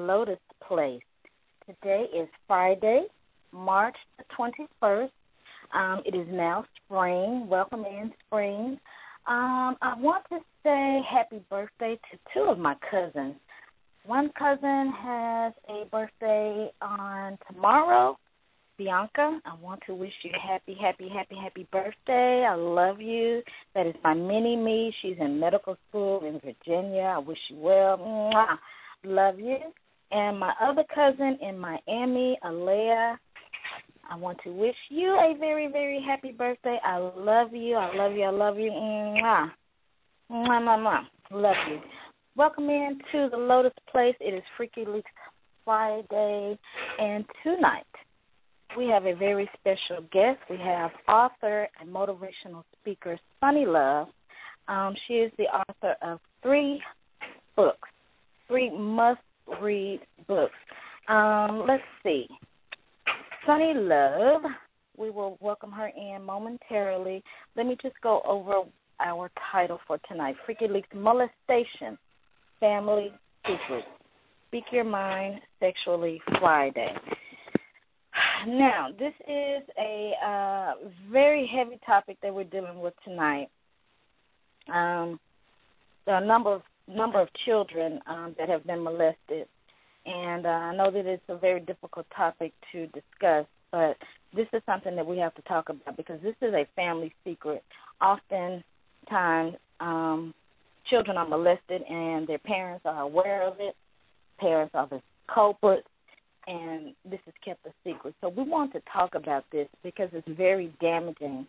LOTUS PLACE. Today is Friday, March the 21st. It is now spring. Welcome in, spring. I want to say happy birthday to two of my cousins. One cousin has a birthday on tomorrow. Bianca, I want to wish you happy birthday. I love you. That is my mini-me. She's in medical school in Virginia. I wish you well. Mwah. Love you. And my other cousin in Miami, Alea, I want to wish you a very, very happy birthday. I love you. I love you. I love you. Mwah. Mwah, mwah, mwah. Love you. Welcome in to the LOTUS Place. It is FreakiLeaks Friday, and tonight we have a very special guest. We have author and motivational speaker Sunny Love. She is the author of 3 books, 3 must-read books. Let's see. Sunny Love, we will welcome her in momentarily. Let me just go over our title for tonight, FreakiLeaks Molestation, Family Secrets. Speak Your Mind Sexually Friday. Now, this is a very heavy topic that we're dealing with tonight. There are a number of children that have been molested, and I know that it's a very difficult topic to discuss, but this is something that we have to talk about because this is a family secret. Oftentimes, children are molested and their parents are aware of it. Parents are the culprits, and this is kept a secret. So we want to talk about this because it's very damaging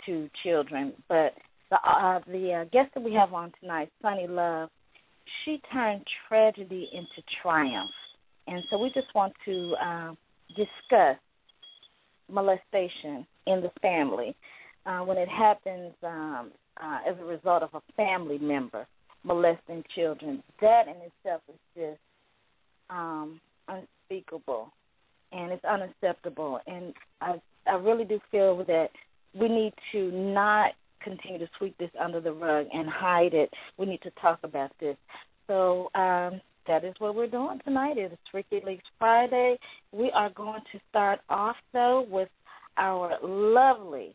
to children. But the guest that we have on tonight, Sunny Love, she turned tragedy into triumph. And so we just want to discuss molestation in the family when it happens as a result of a family member molesting children. That in itself is just unspeakable, and it's unacceptable. And I really do feel that we need to not continue to sweep this under the rug and hide it. We need to talk about this. So that is what we're doing tonight. It is FreakiLeaks Friday. We are going to start off, though, with our lovely,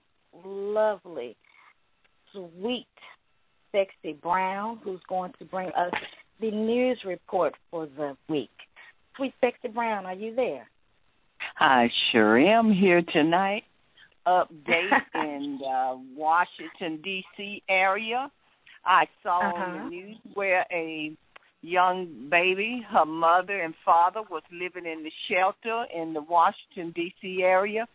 sweet, sexy Brown, who's going to bring us the news report for the week. Sweet, sexy Brown, are you there? I sure am here tonight. Update in the Washington, D.C. area. I saw on the news where a young baby, her mother and father was living in the shelter in the Washington, D.C. area.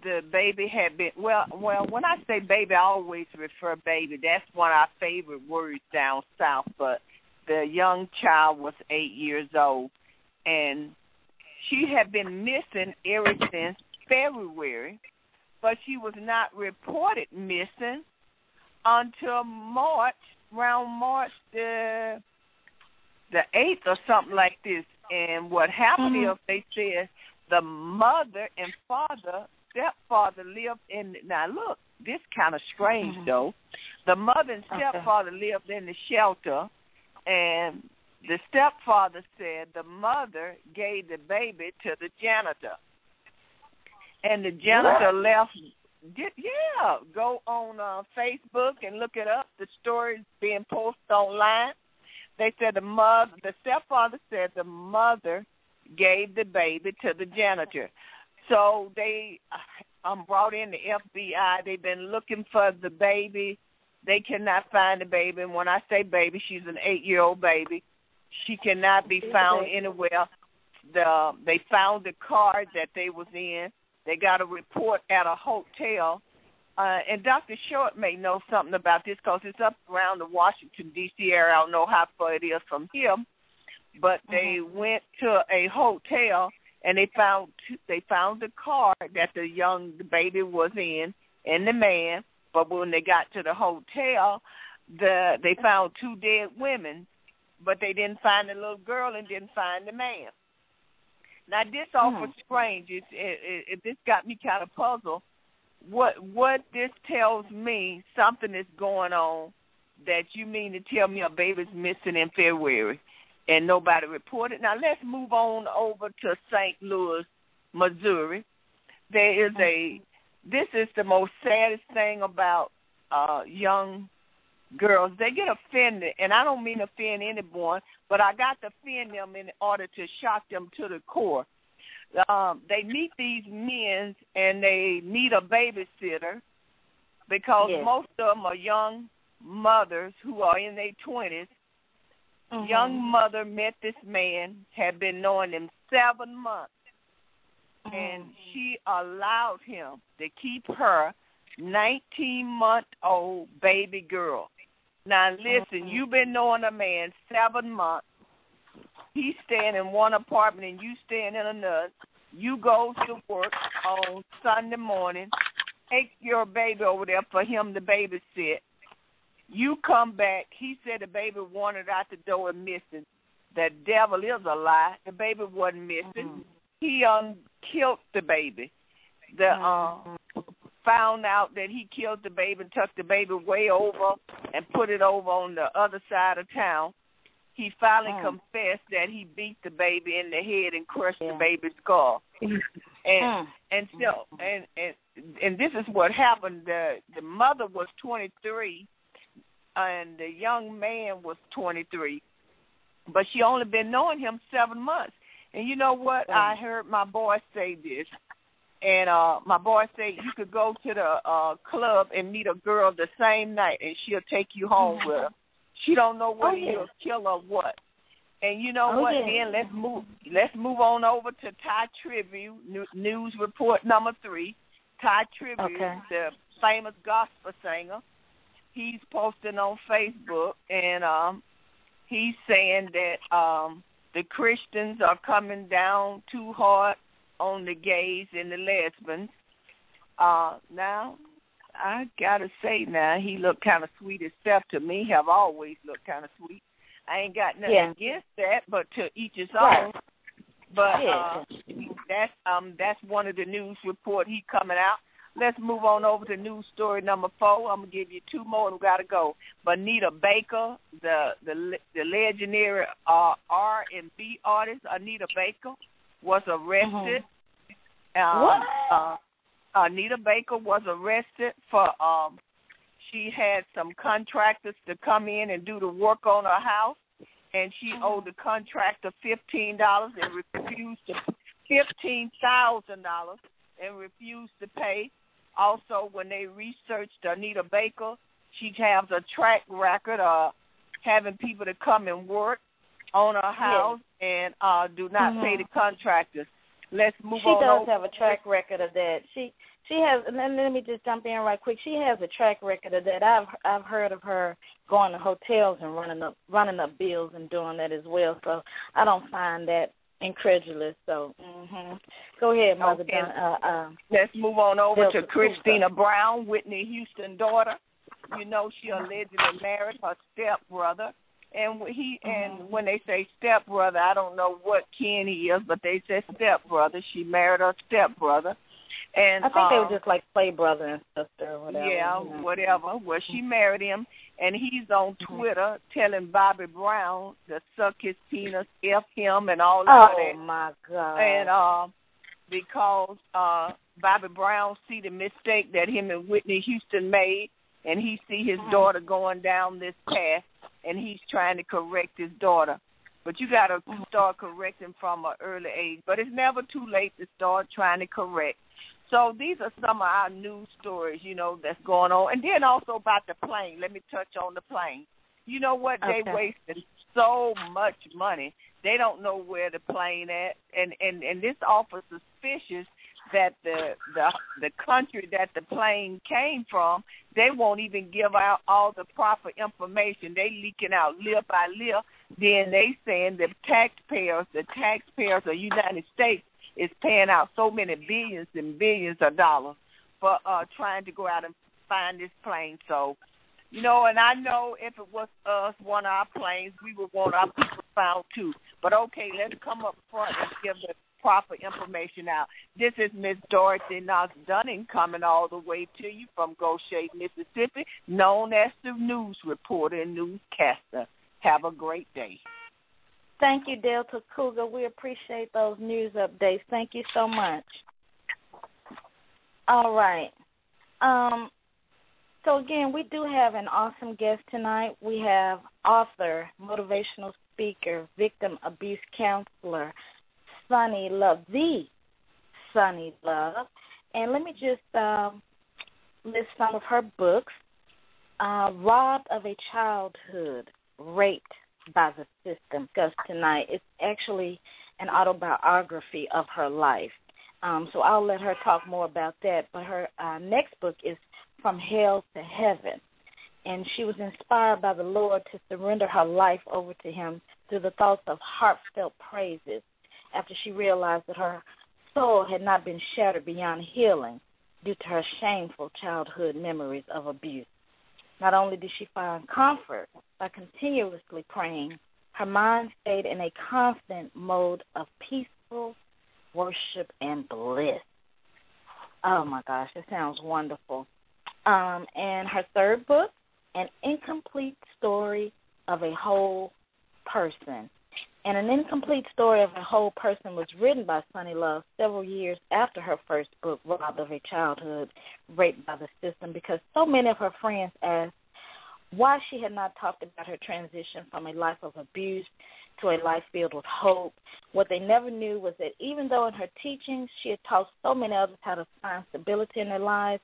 The baby had been, well, when I say baby, I always refer baby. That's one of our favorite words down south, but the young child was 8 years old, and she had been missing ever since February, but she was not reported missing until March, around March the 8th or something like this. And what happened is they said the mother and stepfather lived in, now look, this kind of strange though. The mother and stepfather lived in the shelter, and the stepfather said the mother gave the baby to the janitor. And the janitor left. Go on Facebook and look it up. The story's being posted online. They said the stepfather said the mother gave the baby to the janitor. So they brought in the FBI. They've been looking for the baby. They cannot find the baby. And when I say baby, she's an 8-year-old baby. She cannot be found anywhere. They found the car that they was in. They got a report at a hotel. And Dr. Short may know something about this because it's up around the Washington, D.C. area. I don't know how far it is from here. But they went to a hotel, and they found the car that the baby was in and the man. But when they got to the hotel, they found 2 dead women, but they didn't find the little girl and didn't find the man. Now, this awful strange. This got me kind of puzzled. What this tells me, something is going on that you mean to tell me a baby's missing in February. and nobody reported. Now let's move on over to St. Louis, Missouri. There is this is the most saddest thing about young girls. They get offended, and I don't mean offend anyone, but I got to offend them in order to shock them to the core. They meet these men, and they need a babysitter because most of them are young mothers who are in their 20s. Young mother met this man, had been knowing him 7 months, and she allowed him to keep her 19-month-old baby girl. Now, listen, you've been knowing a man 7 months. He's staying in one apartment and you staying in another. You go to work on Sunday morning, take your baby over there for him to babysit. You come back. He said the baby wandered out the door and missing. The devil is a lie. The baby wasn't missing. He killed the baby. Found out that he killed the baby and took the baby way over and put it over on the other side of town. He finally confessed that he beat the baby in the head and crushed the baby's skull. And this is what happened. The mother was 23 and the young man was 23. But she only been knowing him 7 months. And you know what? I heard my boy say this. And my boy said you could go to the club and meet a girl the same night, and she'll take you home with her. She don't know whether you'll kill her or what. And you know what? Then let's move on over to Ty Tribune, news report number 3. Ty Tribune, the famous gospel singer, he's posting on Facebook, and he's saying that the Christians are coming down too hard on the gays and the lesbians. Now, I got to say now, he looked kind of sweet himself to me, have always looked kind of sweet. I ain't got nothing against that, but to each his own. But that's one of the news report he coming out. Let's move on over to news story number 4. I'm going to give you 2 more and we got to go. Anita Baker, the legendary R&B artist, Anita Baker, was arrested. Anita Baker was arrested for she had some contractors to come in and do the work on her house, and she owed the contractor $15 and refused to $15,000 and refused to pay. Also, when they researched Anita Baker, she has a track record of having people to come and work on her house and do not pay the contractors. Let's move on. She does have a track record of that. She has. Let me just jump in right quick. She has a track record of that. I've heard of her going to hotels and running up bills and doing that as well. So I don't find that incredulous. So go ahead, Mother. Let's move on over to Christina Brown, Whitney Houston's daughter. You know, she allegedly married her stepbrother. And and when they say stepbrother, I don't know what kin he is, but they say stepbrother. She married her stepbrother. And I think they were just like play brother and sister or whatever. Yeah, whatever. Well, she married him, and he's on Twitter telling Bobby Brown to suck his penis, F him, and all that. Oh, my God. And because Bobby Brown see the mistake that him and Whitney Houston made, and he see his daughter going down this path, and he's trying to correct his daughter. But you got to start correcting from an early age. But it's never too late to start trying to correct. So these are some of our news stories, you know, that's going on. And then also about the plane. Let me touch on the plane. You know what? They wasted so much money. They don't know where the plane at. And this offers suspicious that the country that the plane came from, they won't even give out all the proper information. They leaking out little by little. Then they saying the taxpayers of the United States is paying out so many billions and billions of dollars for trying to go out and find this plane. So, you know, and I know if it was us, one of our planes, we would want our people found too. But okay, let's come up front and give the proper information out. This is Miss Dorothy Knox Dunning coming all the way to you from Goshen, Mississippi, known as the news reporter and newscaster. Have a great day. Thank you, Delta Cougar. We appreciate those news updates. Thank you so much. All right. So, again, we do have an awesome guest tonight. We have author, motivational speaker, victim abuse counselor, Sunny Love, the Sunny Love. And let me just list some of her books. Robbed of a Childhood, Raped by the System. Because tonight it's actually an autobiography of her life. So I'll let her talk more about that. But her next book is From Hell to Heaven. And she was inspired by the Lord to surrender her life over to him through the thoughts of heartfelt praises after she realized that her soul had not been shattered beyond healing due to her shameful childhood memories of abuse. Not only did she find comfort by continuously praying, her mind stayed in a constant mode of peaceful worship and bliss. Oh, my gosh, it sounds wonderful. And her third book, An Incomplete Story of a Whole Person. And An Incomplete Story of a Whole Person was written by Sunny Love several years after her first book, Robbed of a Childhood, Raped by the System, because so many of her friends asked why she had not talked about her transition from a life of abuse to a life filled with hope. What they never knew was that even though in her teachings she had taught so many others how to find stability in their lives,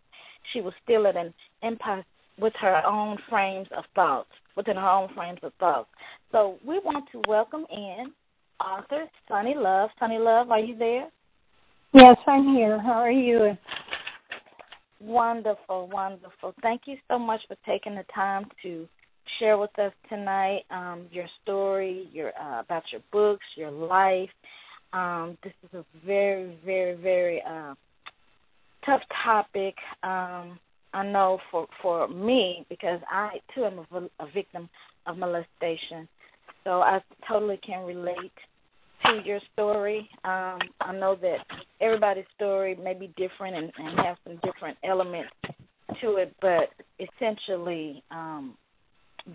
she was still at an impasse with her own frames of thoughts, within her own frames of thoughts. So we want to welcome in author Sunny Love. Sunny Love, are you there? Yes, I'm here. How are you? Wonderful, wonderful. Thank you so much for taking the time to share with us tonight your story, about your books, your life. This is a very, very, very tough topic. I know for me, because I, too, am a victim of molestation. So I totally can relate to your story. I know that everybody's story may be different and have some different elements to it, but essentially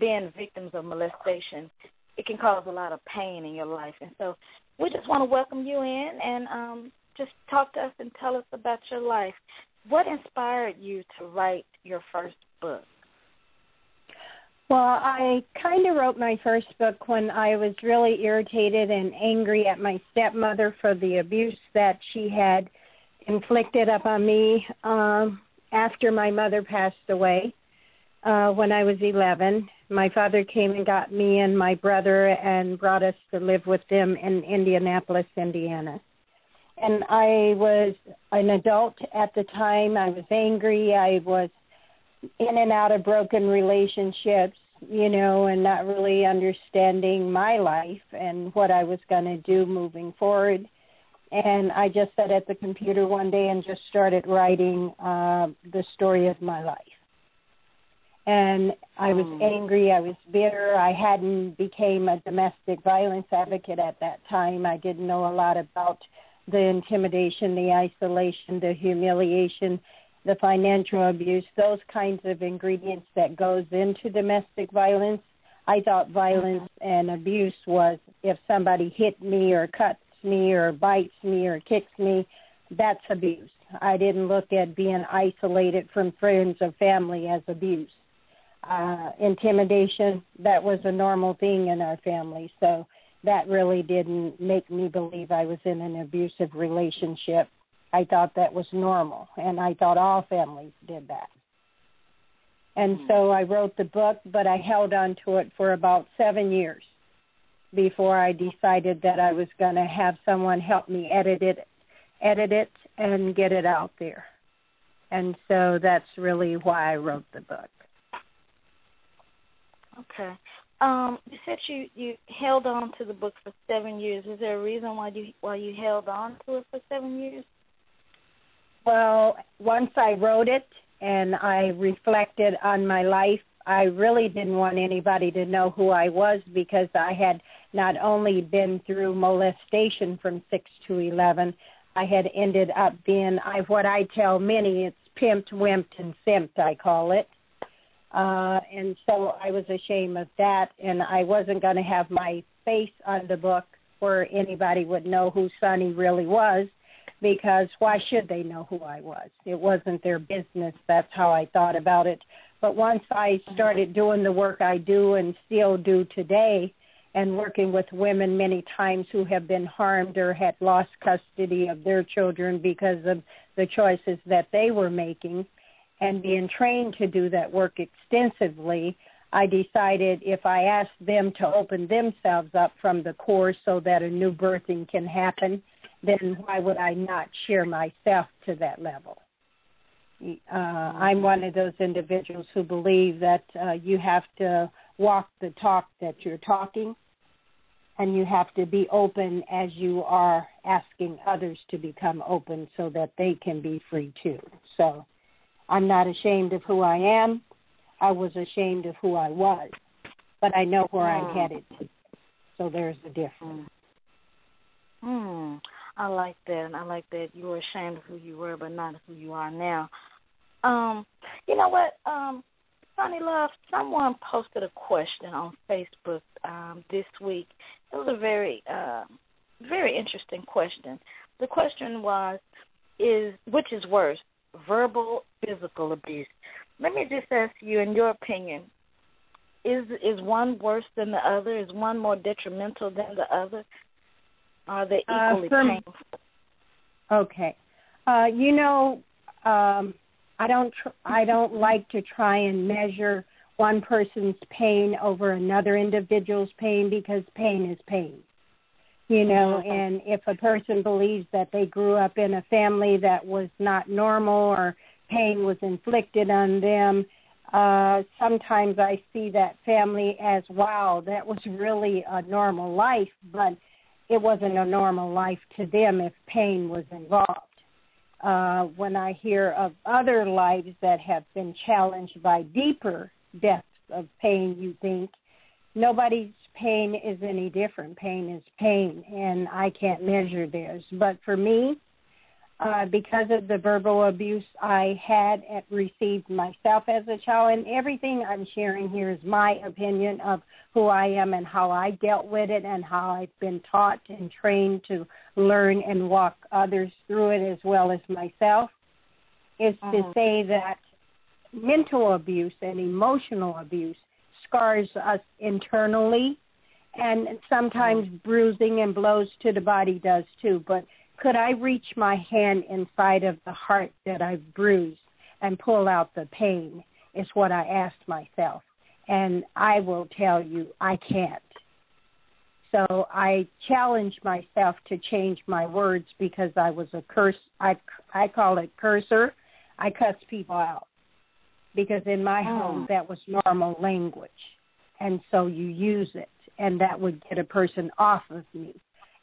being victims of molestation, it can cause a lot of pain in your life. And so we just want to welcome you in and just talk to us and tell us about your life. What inspired you to write your first book? Well, I kind of wrote my first book when I was really irritated and angry at my stepmother for the abuse that she had inflicted upon me after my mother passed away when I was 11. My father came and got me and my brother and brought us to live with them in Indianapolis, Indiana. And I was an adult at the time. I was angry. I was in and out of broken relationships, and not really understanding my life and what I was going to do moving forward. And I just sat at the computer one day and just started writing the story of my life. And I was angry. I was bitter. I hadn't became a domestic violence advocate at that time. I didn't know a lot about the intimidation, the isolation, the humiliation, the financial abuse, those kinds of ingredients that goes into domestic violence. I thought violence and abuse was if somebody hit me or cuts me or bites me or kicks me, that's abuse. I didn't look at being isolated from friends or family as abuse. Intimidation, that was a normal thing in our family, so that really didn't make me believe I was in an abusive relationship. I thought that was normal, and I thought all families did that. And so I wrote the book, but I held on to it for about 7 years before I decided that I was going to have someone help me edit it, and get it out there. And so that's really why I wrote the book. Okay. You said you held on to the book for 7 years. Is there a reason why you held on to it for 7 years? Well, once I wrote it and I reflected on my life, I really didn't want anybody to know who I was because I had not only been through molestation from 6 to 11, I had ended up being what I tell many, it's pimped, wimped, and simped, I call it. And so I was ashamed of that, and I wasn't going to have my face on the book where anybody would know who Sonny really was, because why should they know who I was? It wasn't their business. That's how I thought about it. But once I started doing the work I do and still do today, and working with women many times who have been harmed or had lost custody of their children because of the choices that they were making, and being trained to do that work extensively, I decided if I asked them to open themselves up from the core so that a new birthing can happen, then why would I not share myself to that level? I'm one of those individuals who believe that you have to walk the talk that you're talking, and you have to be open as you are asking others to become open so that they can be free too. So I'm not ashamed of who I am. I was ashamed of who I was, but I know where I'm headed. So there's the difference. I like that. I like that you were ashamed of who you were, but not who you are now. You know what, Sonny Love, someone posted a question on Facebook this week. It was a very, very interesting question. The question was, which is worse, verbal, physical abuse? Let me just ask you, in your opinion, is one worse than the other? Is one more detrimental than the other? Are they equally painful? Okay. I don't like to try and measure one person's pain over another individual's pain, because pain is pain. And if a person believes that they grew up in a family that was not normal or pain was inflicted on them, sometimes I see that family as, wow, that was really a normal life, but it wasn't a normal life to them if pain was involved. When I hear of other lives that have been challenged by deeper depths of pain, you think nobody's pain is any different. Pain is pain, and I can't measure theirs. But for me, because of the verbal abuse I had received myself as a child, and everything I'm sharing here is my opinion of who I am and how I dealt with it and how I've been taught and trained to learn and walk others through it as well as myself, is to say that mental abuse and emotional abuse scars us internally, and sometimes bruising and blows to the body does too. But could I reach my hand inside of the heart that I've bruised and pull out the pain, is what I asked myself. And I will tell you, I can't. So I challenged myself to change my words, because I was a curse. I call it cursor. I cuss people out, because in my home that was normal language. And so you use it, and that would get a person off of me.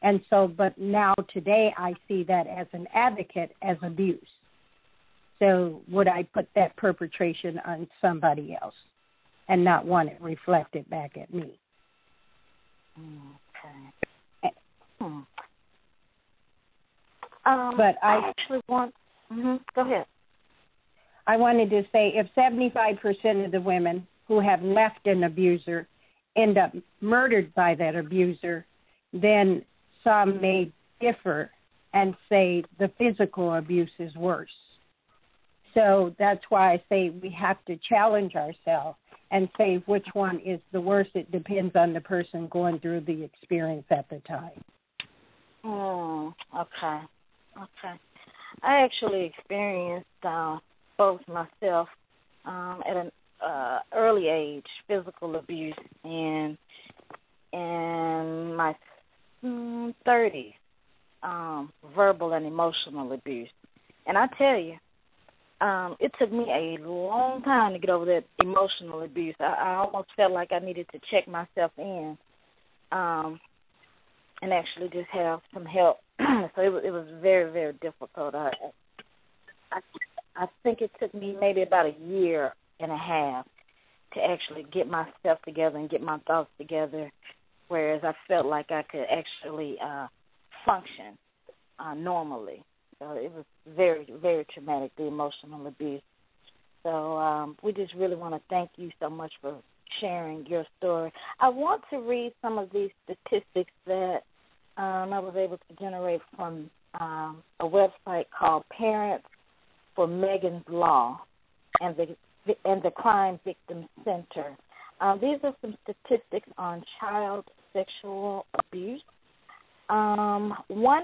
And so, but now today I see that as an advocate, as abuse. So would I put that perpetration on somebody else and not want it reflected back at me? Okay. But I actually want, go ahead. I wanted to say, if 75% of the women who have left an abuser end up murdered by that abuser, then some may differ and say the physical abuse is worse. So that's why I say we have to challenge ourselves and say which one is the worst. It depends on the person going through the experience at the time. Okay. I actually experienced both myself at an early age, physical abuse, and in my 30s, verbal and emotional abuse. And I tell you, it took me a long time to get over that emotional abuse. I almost felt like I needed to check myself in and actually just have some help. So it was very, very difficult. I think it took me maybe about a year and a half to actually get myself together and get my thoughts together, whereas I felt like I could actually function normally. So it was very, very traumatic, the emotional abuse. So we just really want to thank you so much for sharing your story. I want to read some of these statistics that I was able to generate from a website called Parents for Megan's Law and the Crime Victim Center. These are some statistics on child sexual abuse. 1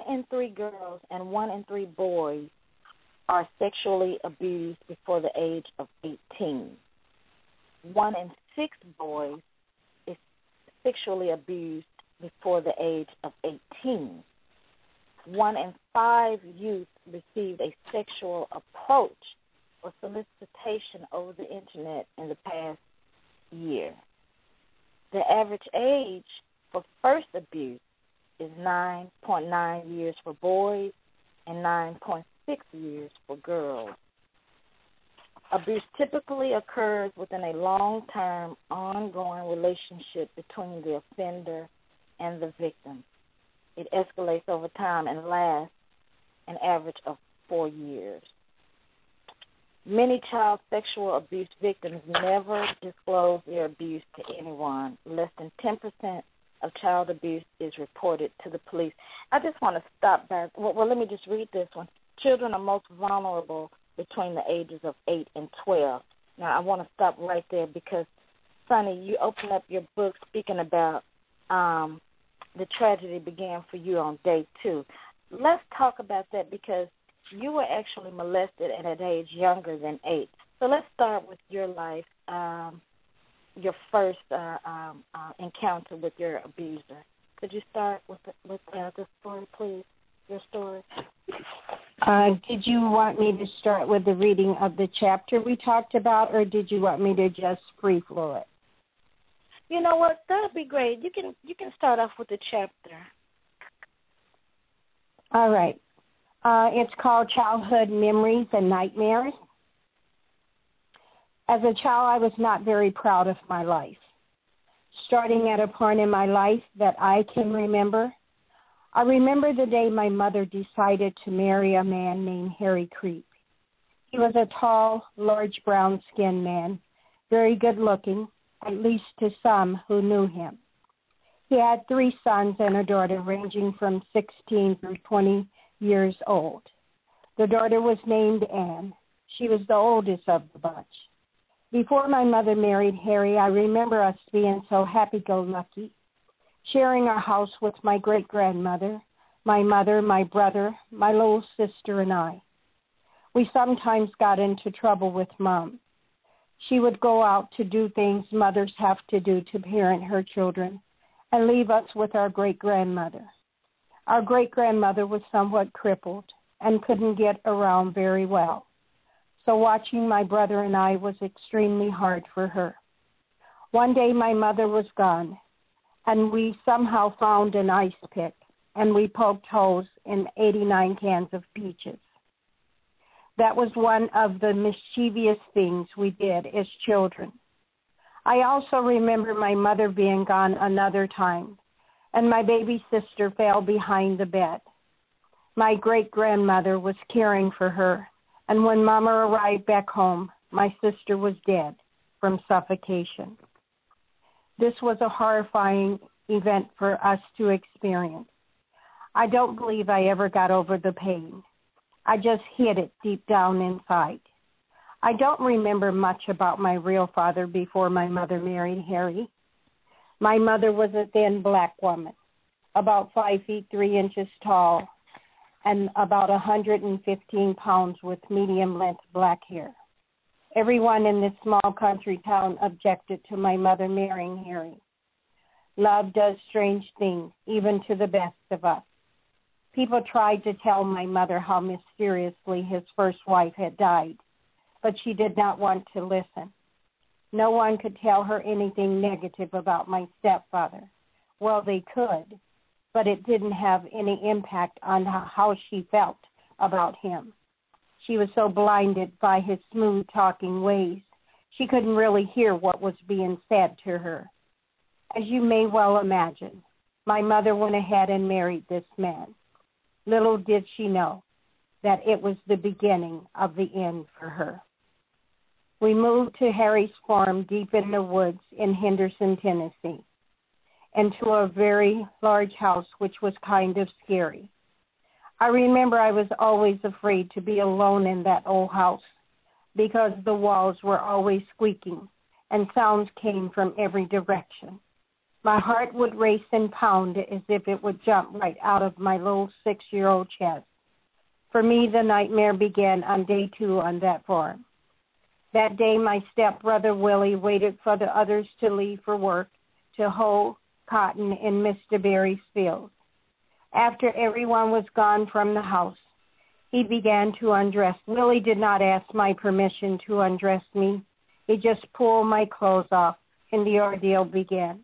in 3 girls and 1 in 3 boys are sexually abused before the age of 18. 1 in 6 boys is sexually abused before the age of 18. 1 in 5 youth received a sexual approach or solicitation over the Internet in the past year. The average age for first abuse is 9.9 years for boys and 9.6 years for girls. Abuse typically occurs within a long-term, ongoing relationship between the offender and the victim. It escalates over time and lasts an average of 4 years. Many child sexual abuse victims never disclose their abuse to anyone. Less than 10% of child abuse is reported to the police. I just want to stop back. Well, let me just read this one. Children are most vulnerable between the ages of 8 and 12. Now, I want to stop right there because, Sonny, you opened up your book speaking about the tragedy began for you on day 2. Let's talk about that because you were actually molested at an age younger than 8. So let's start with your life, your first encounter with your abuser. Could you start with the story, please? Your story. Did you want me to start with the reading of the chapter we talked about, or did you want me to just free flow it? You know what? That would be great. You can start off with the chapter. All right. It's called Childhood Memories and Nightmares. As a child, I was not very proud of my life. Starting at a point in my life that I can remember, I remember the day my mother decided to marry a man named Harry Creep. He was a tall, large brown-skinned man, very good-looking, at least to some who knew him. He had 3 sons and a daughter ranging from 16 through 20 years old. The daughter was named Anne. She was the oldest of the bunch. Before my mother married Harry, I remember us being so happy-go-lucky, sharing our house with my great-grandmother, my mother, my brother, my little sister, and I. We sometimes got into trouble with Mom. She would go out to do things mothers have to do to parent her children and leave us with our great-grandmother. Our great-grandmother was somewhat crippled and couldn't get around very well, so watching my brother and I was extremely hard for her. One day my mother was gone, and we somehow found an ice pick, and we poked holes in 89 cans of peaches. That was one of the mischievous things we did as children. I also remember my mother being gone another time, and my baby sister fell behind the bed. My great-grandmother was caring for her, and when Mama arrived back home, my sister was dead from suffocation. This was a horrifying event for us to experience. I don't believe I ever got over the pain. I just hid it deep down inside. I don't remember much about my real father before my mother married Harry. My mother was a thin black woman, about 5 feet 3 inches tall, and about 115 pounds with medium-length black hair. Everyone in this small country town objected to my mother marrying Harry. Love does strange things, even to the best of us. People tried to tell my mother how mysteriously his first wife had died, but she did not want to listen. No one could tell her anything negative about my stepfather. Well, they could, but it didn't have any impact on how she felt about him. She was so blinded by his smooth-talking ways, she couldn't really hear what was being said to her. As you may well imagine, my mother went ahead and married this man. Little did she know that it was the beginning of the end for her. We moved to Harry's farm deep in the woods in Henderson, Tennessee, and to a very large house, which was kind of scary. I remember I was always afraid to be alone in that old house because the walls were always squeaking and sounds came from every direction. My heart would race and pound as if it would jump right out of my little 6-year-old chest. For me, the nightmare began on day 2 on that farm. That day, my stepbrother Willie waited for the others to leave for work to hoe cotton in Mr. Berry's fields. After everyone was gone from the house, he began to undress. Willie did not ask my permission to undress me. He just pulled my clothes off, and the ordeal began.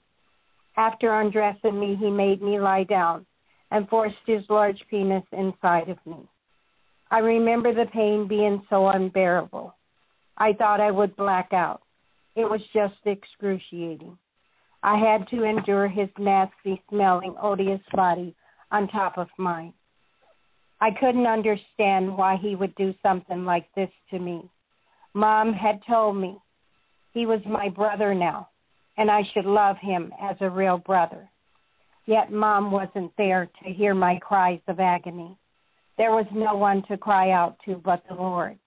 After undressing me, he made me lie down and forced his large penis inside of me. I remember the pain being so unbearable. I thought I would black out. It was just excruciating. I had to endure his nasty-smelling, odious body on top of mine. I couldn't understand why he would do something like this to me. Mom had told me he was my brother now, and I should love him as a real brother. Yet Mom wasn't there to hear my cries of agony. There was no one to cry out to but the Lord.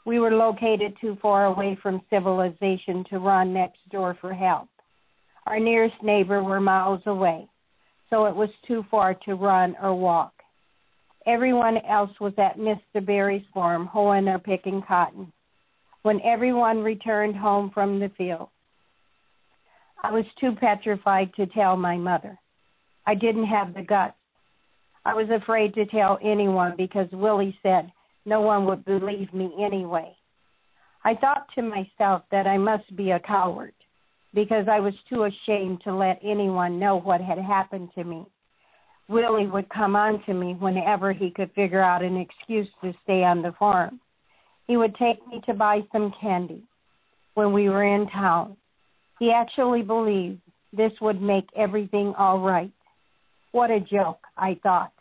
We were located too far away from civilization to run next door for help. Our nearest neighbor were miles away, so it was too far to run or walk. Everyone else was at Mr. Berry's farm hoeing or picking cotton. When everyone returned home from the field, I was too petrified to tell my mother. I didn't have the guts. I was afraid to tell anyone because Willie said no one would believe me anyway. I thought to myself that I must be a coward because I was too ashamed to let anyone know what had happened to me. Willie would come on to me whenever he could figure out an excuse to stay on the farm. He would take me to buy some candy when we were in town. He actually believed this would make everything all right. What a joke, I thought,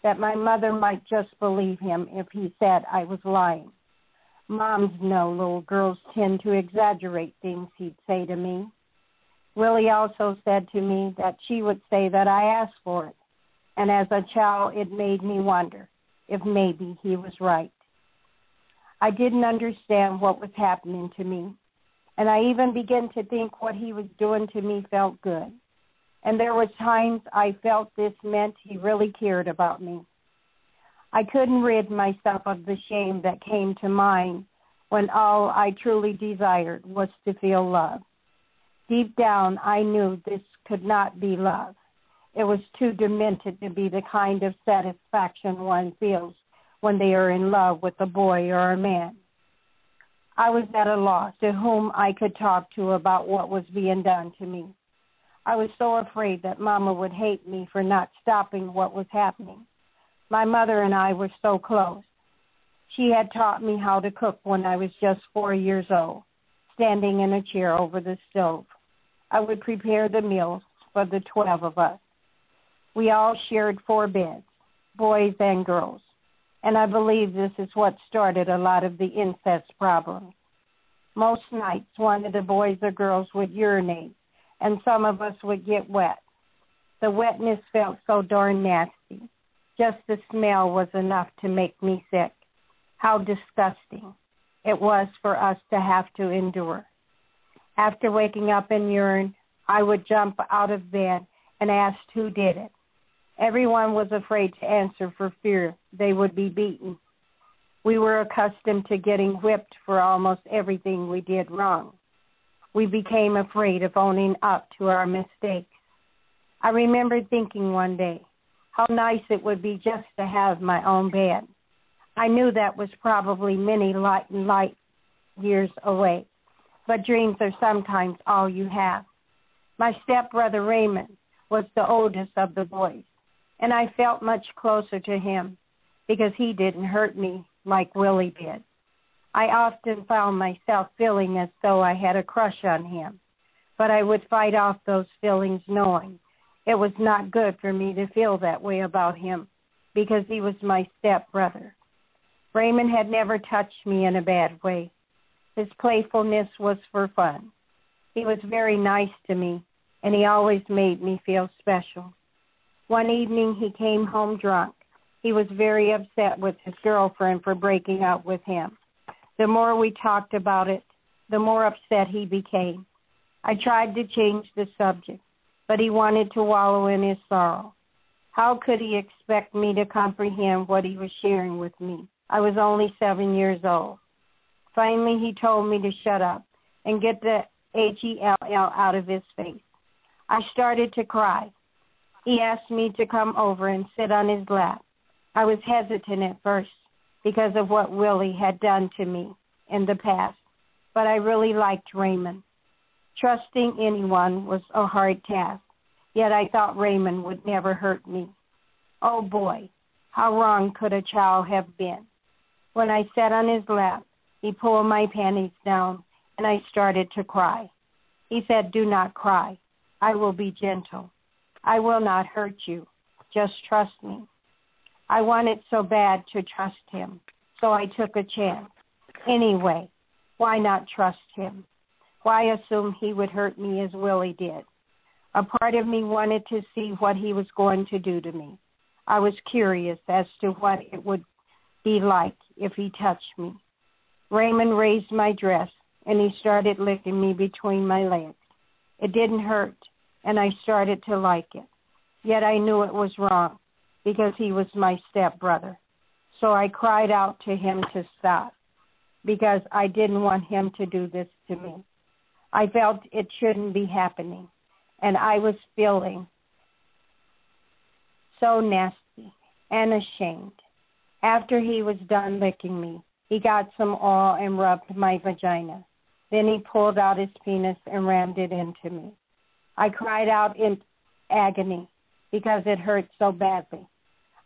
that my mother might just believe him if he said I was lying. Moms know little girls tend to exaggerate things, he'd say to me. Willie also said to me that she would say that I asked for it, and as a child it made me wonder if maybe he was right. I didn't understand what was happening to me, and I even began to think what he was doing to me felt good. And there were times I felt this meant he really cared about me. I couldn't rid myself of the shame that came to mind when all I truly desired was to feel love. Deep down, I knew this could not be love. It was too demented to be the kind of satisfaction one feels when they are in love with a boy or a man. I was at a loss to whom I could talk to about what was being done to me. I was so afraid that Mama would hate me for not stopping what was happening. My mother and I were so close. She had taught me how to cook when I was just 4 years old, standing in a chair over the stove. I would prepare the meals for the 12 of us. We all shared 4 beds, boys and girls, and I believe this is what started a lot of the incest problems. Most nights, one of the boys or girls would urinate, and some of us would get wet. The wetness felt so darn nasty. Just the smell was enough to make me sick. How disgusting it was for us to have to endure. After waking up in urine, I would jump out of bed and ask who did it. Everyone was afraid to answer for fear they would be beaten. We were accustomed to getting whipped for almost everything we did wrong. We became afraid of owning up to our mistakes. I remember thinking one day how nice it would be just to have my own bed. I knew that was probably many light years away, but dreams are sometimes all you have. My stepbrother Raymond was the oldest of the boys, and I felt much closer to him because he didn't hurt me like Willie did. I often found myself feeling as though I had a crush on him, but I would fight off those feelings knowing it was not good for me to feel that way about him because he was my stepbrother. Raymond had never touched me in a bad way. His playfulness was for fun. He was very nice to me, and he always made me feel special. One evening he came home drunk. He was very upset with his girlfriend for breaking up with him. The more we talked about it, the more upset he became. I tried to change the subject, but he wanted to wallow in his sorrow. How could he expect me to comprehend what he was sharing with me? I was only 7 years old. Finally, he told me to shut up and get the HELL out of his face. I started to cry. He asked me to come over and sit on his lap. I was hesitant at first because of what Willie had done to me in the past, but I really liked Raymond. Trusting anyone was a hard task, yet I thought Raymond would never hurt me. Oh boy, how wrong could a child have been? When I sat on his lap, he pulled my panties down, and I started to cry. He said, "Do not cry. I will be gentle. I will not hurt you. Just trust me." I wanted so bad to trust him, so I took a chance. Anyway, why not trust him? Why assume he would hurt me as Willie did? A part of me wanted to see what he was going to do to me. I was curious as to what it would be like if he touched me. Raymond raised my dress, and he started licking me between my legs. It didn't hurt, and I started to like it. Yet I knew it was wrong, because he was my stepbrother. So I cried out to him to stop, because I didn't want him to do this to me. I felt it shouldn't be happening, and I was feeling so nasty and ashamed. After he was done licking me, he got some oil and rubbed my vagina. Then he pulled out his penis and rammed it into me. I cried out in agony because it hurt so badly.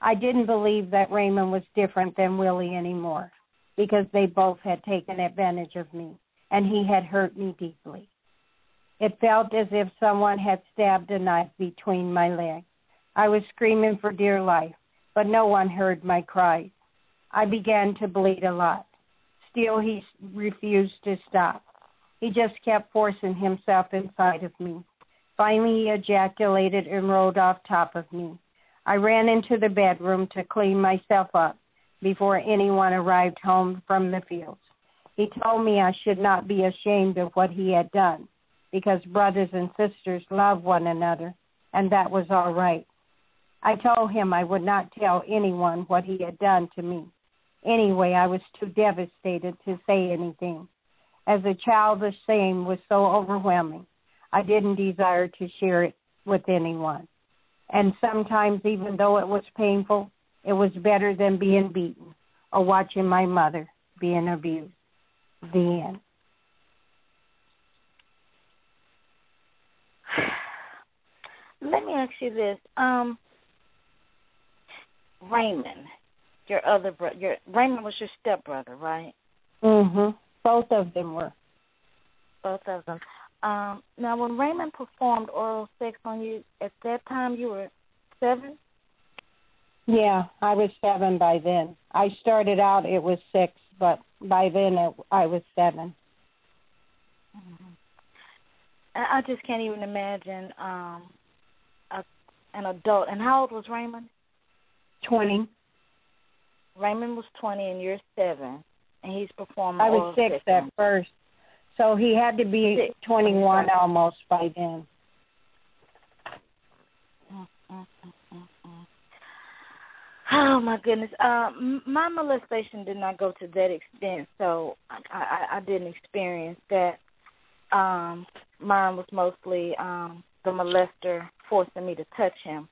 I didn't believe that Raymond was different than Willie anymore because they both had taken advantage of me, and he had hurt me deeply. It felt as if someone had stabbed a knife between my legs. I was screaming for dear life, but no one heard my cries. I began to bleed a lot. Still, he refused to stop. He just kept forcing himself inside of me. Finally, he ejaculated and rolled off top of me. I ran into the bedroom to clean myself up before anyone arrived home from the fields. He told me I should not be ashamed of what he had done because brothers and sisters love one another, and that was all right. I told him I would not tell anyone what he had done to me. Anyway, I was too devastated to say anything. As a child, the shame was so overwhelming, I didn't desire to share it with anyone. And sometimes, even though it was painful, it was better than being beaten or watching my mother being abused. The end. Let me ask you this. Raymond, your other brother, Raymond was your stepbrother, right? Mm-hmm. Both of them were. Both of them. Now, when Raymond performed oral sex on you, at that time you were 7? Yeah, I was 7 by then. I started out, it was 6, but by then I was 7. Mm-hmm. I just can't even imagine an adult. And how old was Raymond? 20. Raymond was 20 and you're 7, and he's performing I oral was 6 sex at first, so he had to be 21 almost by then. Oh, my goodness. My molestation did not go to that extent, so I didn't experience that. Mine was mostly the molester forcing me to touch him,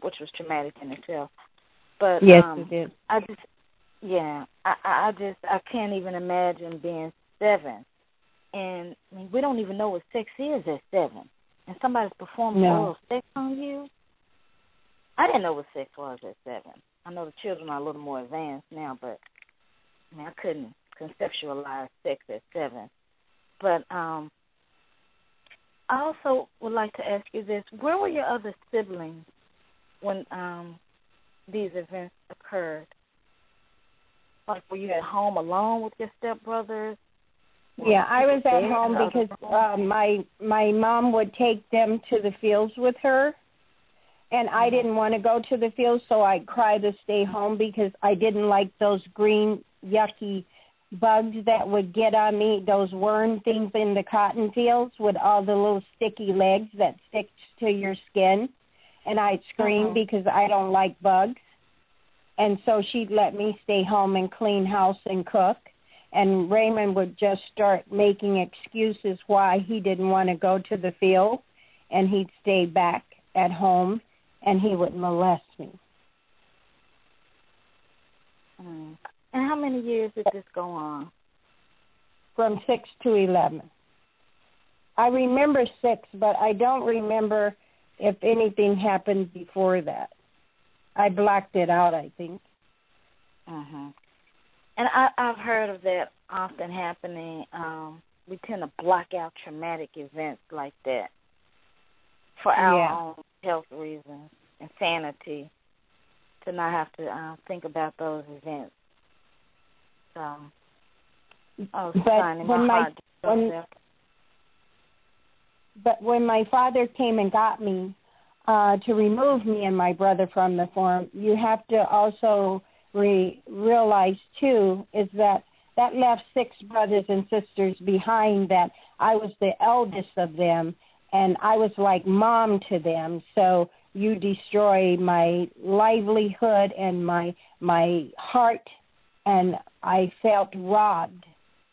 which was traumatic in itself. But yes, it did. I can't even imagine being 7. And I mean, we don't even know what sex is at 7. And somebody's performing oral sex on you? I didn't know what sex was at 7. I know the children are a little more advanced now, but I mean, I couldn't conceptualize sex at 7. But I also would like to ask you this. Where were your other siblings when these events occurred? Like, were you at home alone with your stepbrothers? Yeah, I was at home because my mom would take them to the fields with her, and I didn't want to go to the fields, so I'd cry to stay home because I didn't like those green, yucky bugs that would get on me, those worm things in the cotton fields with all the little sticky legs that stick to your skin, and I'd scream because I don't like bugs. And so she'd let me stay home and clean house and cook. And Raymond would just start making excuses why he didn't want to go to the field, and he'd stay back at home, and he would molest me. And how many years did this go on? From 6 to 11. I remember 6, but I don't remember if anything happened before that. I blocked it out, I think. And I've heard of that often happening. We tend to block out traumatic events like that for our own health reasons and sanity, to not have to think about those events. So, but when my father came and got me to remove me and my brother from the farm, you have to also realize, too, is that left 6 brothers and sisters behind, that I was the eldest of them, and I was like mom to them. So you destroy my livelihood and my heart, and I felt robbed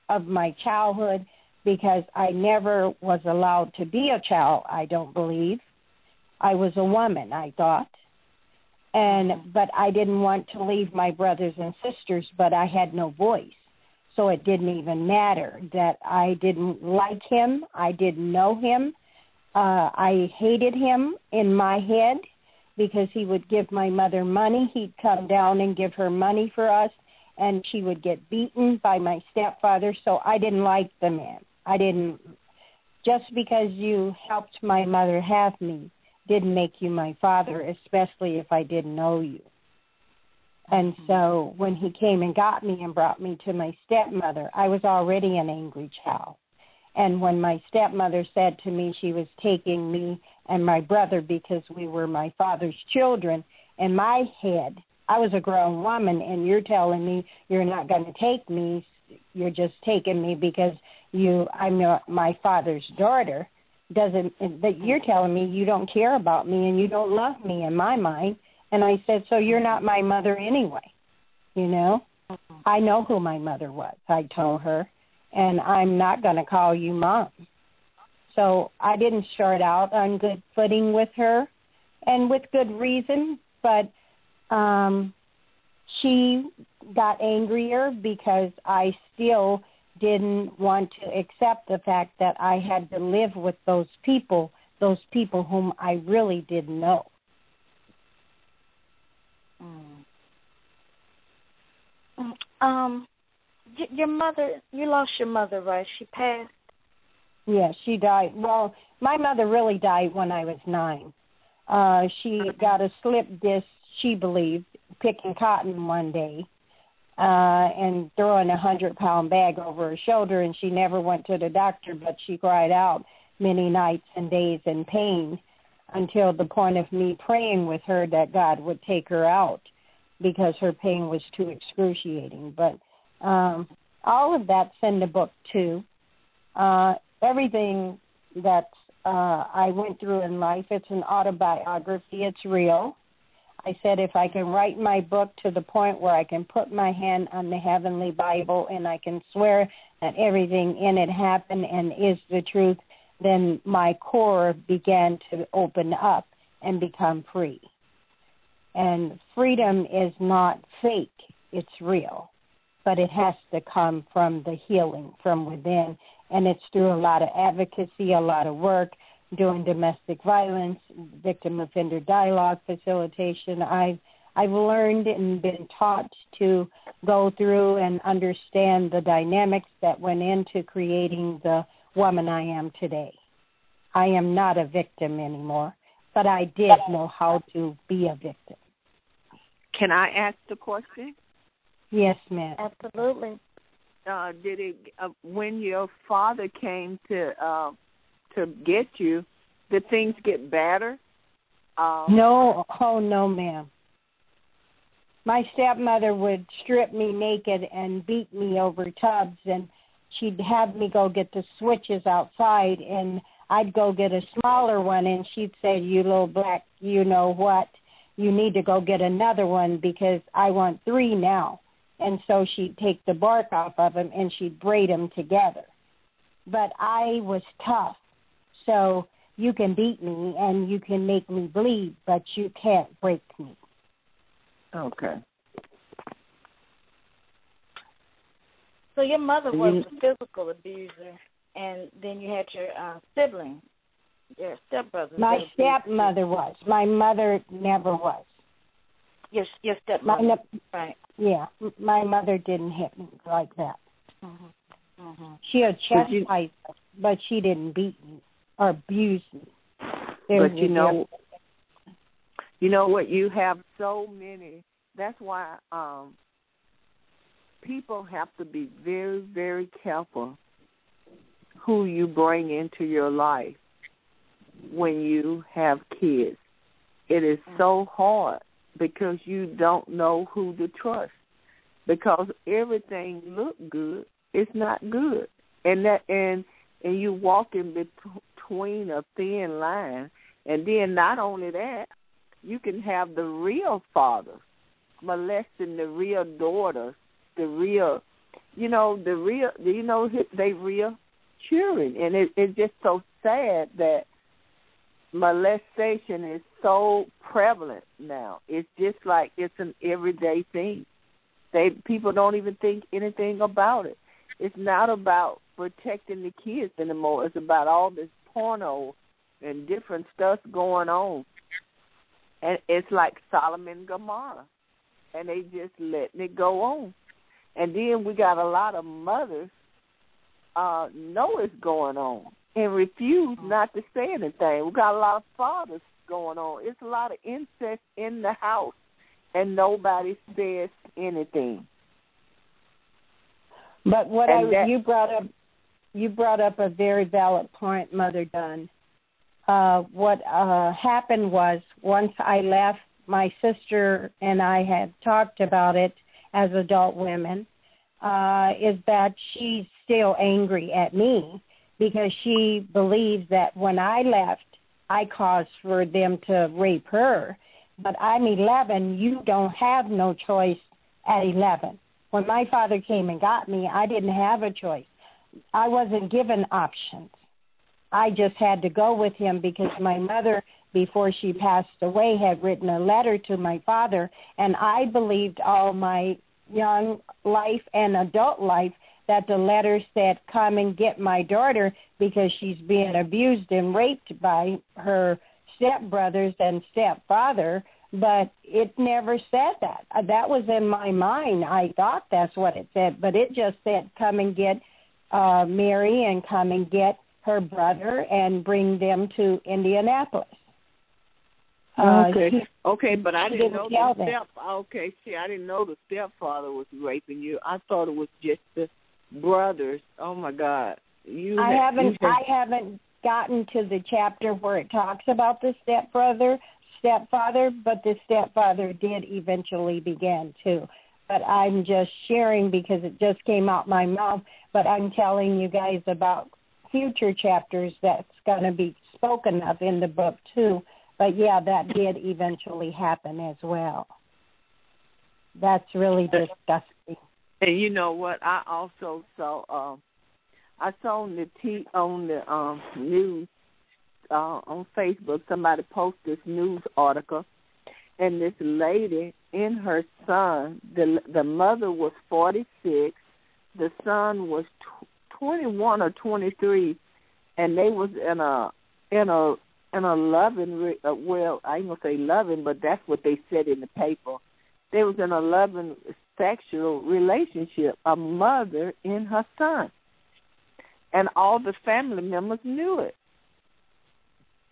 of my childhood because I never was allowed to be a child, I don't believe. I was a woman, I thought. But I didn't want to leave my brothers and sisters, but I had no voice. So it didn't even matter that I didn't like him. I didn't know him. I hated him in my head because he would give my mother money. He'd come down and give her money for us, and she would get beaten by my stepfather. So I didn't like the man. I didn't. Just because you helped my mother have me didn't make you my father, especially if I didn't know you. And so when he came and got me and brought me to my stepmother, I was already an angry child. And when my stepmother said to me she was taking me and my brother because we were my father's children, in my head, I was a grown woman, and you're telling me you're not going to take me, you're just taking me because I'm my father's daughter. That you're telling me you don't care about me and you don't love me in my mind. And I said, so you're not my mother anyway, you know? I know who my mother was, I told her, and I'm not going to call you mom. So I didn't start out on good footing with her, and with good reason, but she got angrier because I still didn't want to accept the fact that I had to live with those people whom I really didn't know. Your mother, you lost your mother, right? She passed? Yeah, she died. Well, my mother really died when I was 9. She got a slip disc, she believed, picking cotton one day, and throwing a 100-pound bag over her shoulder, and she never went to the doctor, but she cried out many nights and days in pain until the point of me praying with her that God would take her out because her pain was too excruciating. But all of that's in the book, too. Everything that I went through in life, it's an autobiography. It's real. I said if I can write my book to the point where I can put my hand on the Heavenly Bible and I can swear that everything in it happened and is the truth, then my core began to open up and become free. And freedom is not fake. It's real. But it has to come from the healing from within. And it's through a lot of advocacy, a lot of work, doing domestic violence, victim offender dialogue facilitation. I've learned and been taught to go through and understand the dynamics that went into creating the woman I am today. I am not a victim anymore, but I did know how to be a victim. Can I ask the question? Yes, ma'am. Absolutely. Did it when your father came to get you? Did things get better? No, no, ma'am. My stepmother would strip me naked and beat me over tubs, and she'd have me go get the switches outside, and I'd go get a smaller one, and she'd say, "You little black, you know what? You need to go get another one because I want 3 now." And so she'd take the bark off of them, and she'd braid them together. But I was tough, so you can beat me and you can make me bleed, but you can't break me. Okay. So your mother was a physical abuser, and then you had your sibling, your stepbrother. My stepmother was. My mother never was. Your stepmother, right? Yeah, my mother didn't hit me like that. Mm-hmm. Mm-hmm. She had chastised, but she didn't beat me or abuse me. But you know what? You have so many. That's why people have to be very, very careful who you bring into your life when you have kids. It is so hard because you don't know who to trust. Because everything look good, it's not good, and you walk in between a thin line. And then not only that, you can have the real father molesting the real daughters, they real children. And it's just so sad that molestation is so prevalent now. It's just like it's an everyday thing. People don't even think anything about it. It's not about protecting the kids anymore. It's about all this porno and different stuff going on. And it's like Solomon and Gomorrah. And they just letting it go on. And then we got a lot of mothers know it's going on and refuse not to say anything. We got a lot of fathers going on. It's a lot of incest in the house, and nobody says anything. But you brought up a very valid point, Mother Dunn. What happened was once I left, my sister and I had talked about it as adult women, is that she's still angry at me because she believes that when I left, I caused for them to rape her. But I'm 11. You don't have no choice at 11. When my father came and got me, I didn't have a choice. I wasn't given options. I just had to go with him because my mother, before she passed away, had written a letter to my father, and I believed all my young life and adult life that the letter said, "Come and get my daughter because she's being abused and raped by her stepbrothers and stepfather," but it never said that. That was in my mind. I thought that's what it said, but it just said, "Come and get Mary and come and get her brother and bring them to Indianapolis." Okay, but I didn't know I didn't know the stepfather was raping you. I thought it was just the brothers. Oh my God. I haven't gotten to the chapter where it talks about the stepfather, but the stepfather did eventually begin too. But I'm just sharing because it just came out my mouth, but I'm telling you guys about future chapters that's going to be spoken of in the book too. But yeah, that did eventually happen as well. That's really disgusting. And you know what? I also saw I saw on the news on Facebook, somebody posted this news article, and this lady and her son, the mother was 46, the son was 21 or 23, and they was in a loving, well, I ain't gonna say loving, but that's what they said in the paper. They was in a loving sexual relationship, a mother and her son. And all the family members knew it.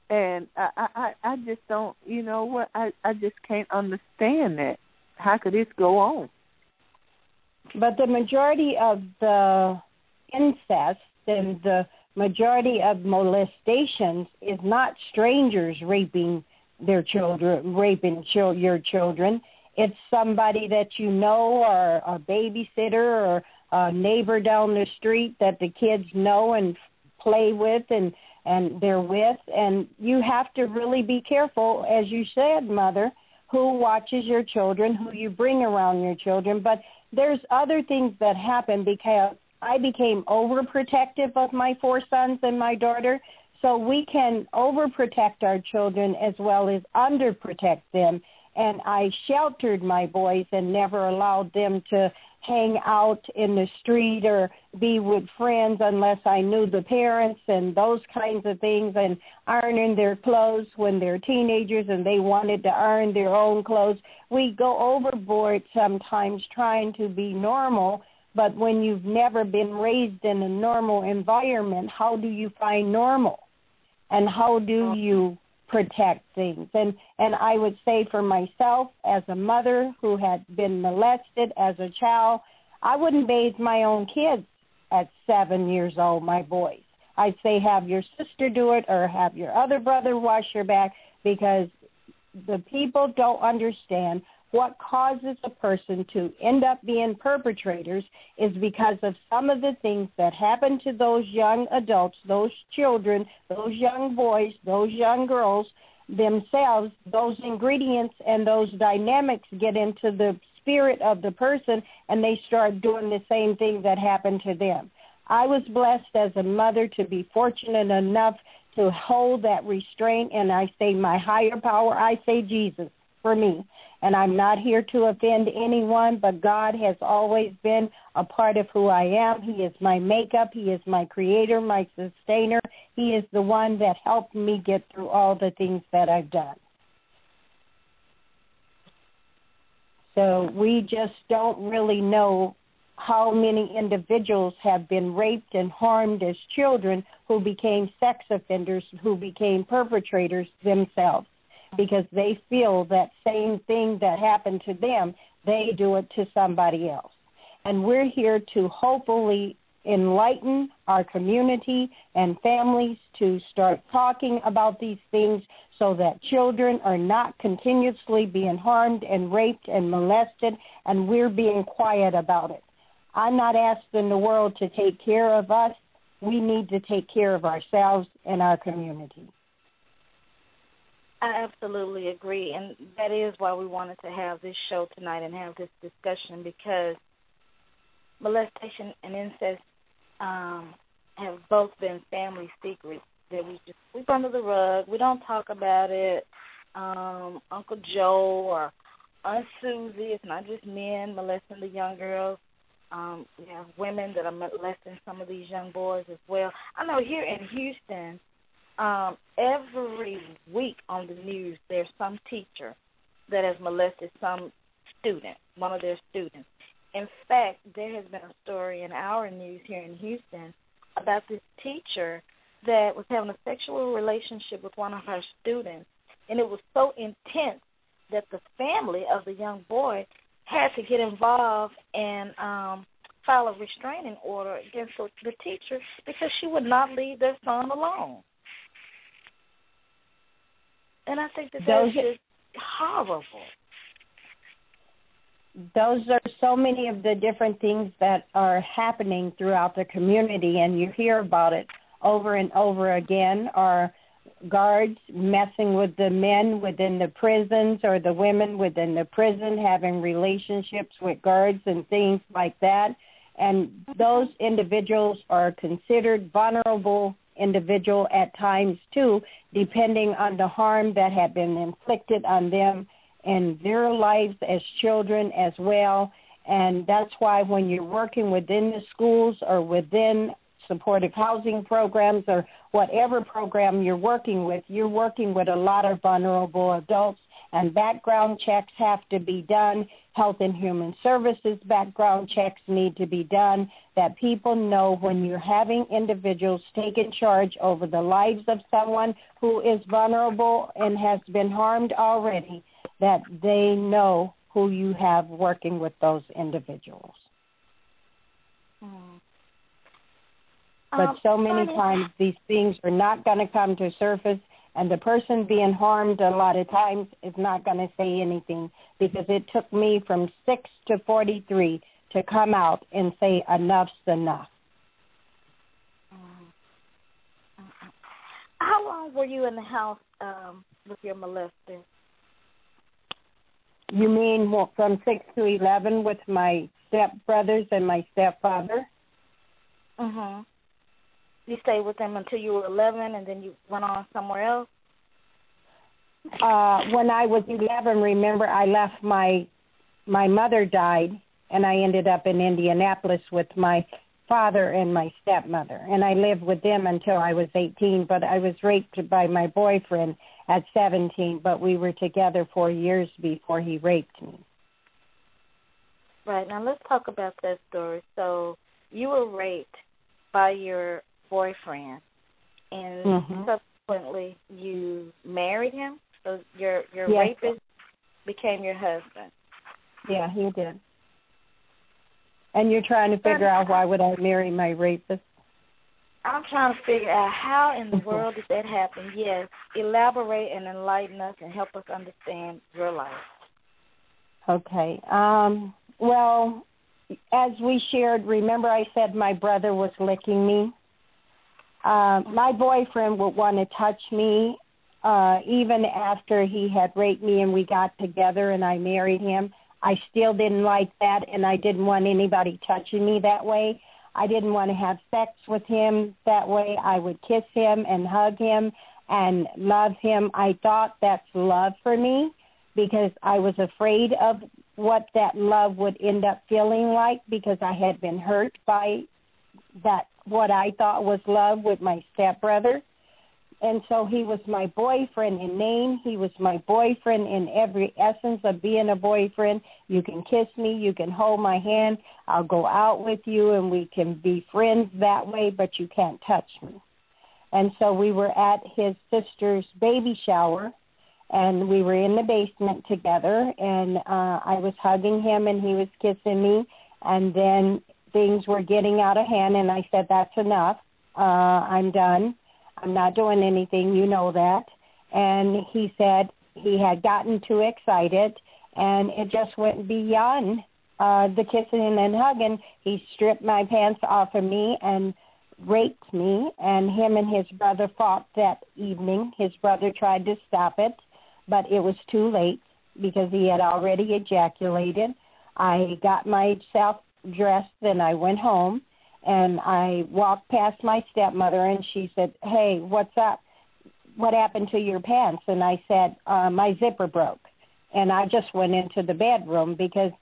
And I just don't, you know what, I just can't understand that. How could this go on? But the majority of the incest and the majority of molestations is not strangers raping their children, your children. It's somebody that you know, or a babysitter, or a neighbor down the street that the kids know and play with and they're with. And you have to really be careful, as you said, Mother, who watches your children, who you bring around your children. But there's other things that happen because I became overprotective of my 4 sons and my daughter. So we can overprotect our children as well as underprotect them. And I sheltered my boys and never allowed them to hang out in the street or be with friends unless I knew the parents and those kinds of things, and ironing their clothes when they're teenagers and they wanted to iron their own clothes. We go overboard sometimes trying to be normal, but when you've never been raised in a normal environment, how do you find normal? And how do you protect things? And I would say for myself, as a mother who had been molested as a child, I wouldn't bathe my own kids at 7 years old, my boys. I'd say have your sister do it or have your other brother wash your back, because the people don't understand what causes a person to end up being perpetrators is because of some of the things that happen to those young adults, those children, those young boys, those young girls themselves. Those ingredients and those dynamics get into the spirit of the person, and they start doing the same thing that happened to them. I was blessed as a mother to be fortunate enough to hold that restraint, and I say my higher power, I say Jesus for me. And I'm not here to offend anyone, but God has always been a part of who I am. He is my makeup. He is my creator, my sustainer. He is the one that helped me get through all the things that I've done. So we just don't really know how many individuals have been raped and harmed as children who became sex offenders, who became perpetrators themselves, because they feel that same thing that happened to them, they do it to somebody else. And we're here to hopefully enlighten our community and families to start talking about these things so that children are not continuously being harmed and raped and molested, and we're being quiet about it. I'm not asking the world to take care of us. We need to take care of ourselves and our community. I absolutely agree, and that is why we wanted to have this show tonight and have this discussion, because molestation and incest have both been family secrets that we just sweep under the rug. We don't talk about it. Uncle Joe or Aunt Susie, it's not just men molesting the young girls. We have women that are molesting some of these young boys as well. I know here in Houston, every week on the news, there's some teacher that has molested some student, one of their students. In fact, there has been a story in our news here in Houston about this teacher that was having a sexual relationship with one of her students, and it was so intense that the family of the young boy had to get involved and file a restraining order against the teacher because she would not leave their son alone. And I think that that's just horrible. Those are so many of the different things that are happening throughout the community, and you hear about it over and over again. Are guards messing with the men within the prisons, or the women within the prison having relationships with guards and things like that. And those individuals are considered vulnerable individual at times too, depending on the harm that had been inflicted on them in their lives as children as well. And that's why when you're working within the schools or within supportive housing programs or whatever program you're working with a lot of vulnerable adults, and background checks have to be done. Health and Human Services background checks need to be done, that people know when you're having individuals taking charge over the lives of someone who is vulnerable and has been harmed already, that they know who you have working with those individuals. Mm. But so many times these things are not going to come to surface, and the person being harmed a lot of times is not going to say anything, because it took me from 6 to 43 to come out and say enough's enough. How long were you in the house with your molester? You mean from 6 to 11 with my stepbrothers and my stepfather? Mm-hmm. You stayed with them until you were 11, and then you went on somewhere else? When I was 11, remember, I left my mother died, and I ended up in Indianapolis with my father and my stepmother. And I lived with them until I was 18, but I was raped by my boyfriend at 17, but we were together 4 years before he raped me. Right. Now let's talk about that story. So you were raped by your boyfriend, and subsequently you married him? So your rapist became your husband? Yeah, he did. And you're trying to figure out why would I marry my rapist? I'm trying to figure out how in the world did that happen. Yes, elaborate and enlighten us and help us understand your life. Okay. Well, as we shared, remember I said my brother was licking me? My boyfriend would want to touch me even after he had raped me and we got together and I married him. I still didn't like that, and I didn't want anybody touching me that way. I didn't want to have sex with him that way. I would kiss him and hug him and love him. I thought that's love for me because I was afraid of what that love would end up feeling like, because I had been hurt by that, what I thought was love with my stepbrother. And so he was my boyfriend in name. He was my boyfriend in every essence of being a boyfriend. You can kiss me. You can hold my hand. I'll go out with you, and we can be friends that way, but you can't touch me. And so we were at his sister's baby shower, and we were in the basement together, and I was hugging him, and he was kissing me, and then things were getting out of hand, and I said, that's enough. I'm done. I'm not doing anything, you know that. And he said he had gotten too excited, and it just went beyond the kissing and hugging. He stripped my pants off of me and raped me, and him and his brother fought that evening. His brother tried to stop it, but it was too late because he had already ejaculated. I got myself dressed, and I went home. And I walked past my stepmother, and she said, hey, what's up? What happened to your pants? And I said, my zipper broke. And I just went into the bedroom because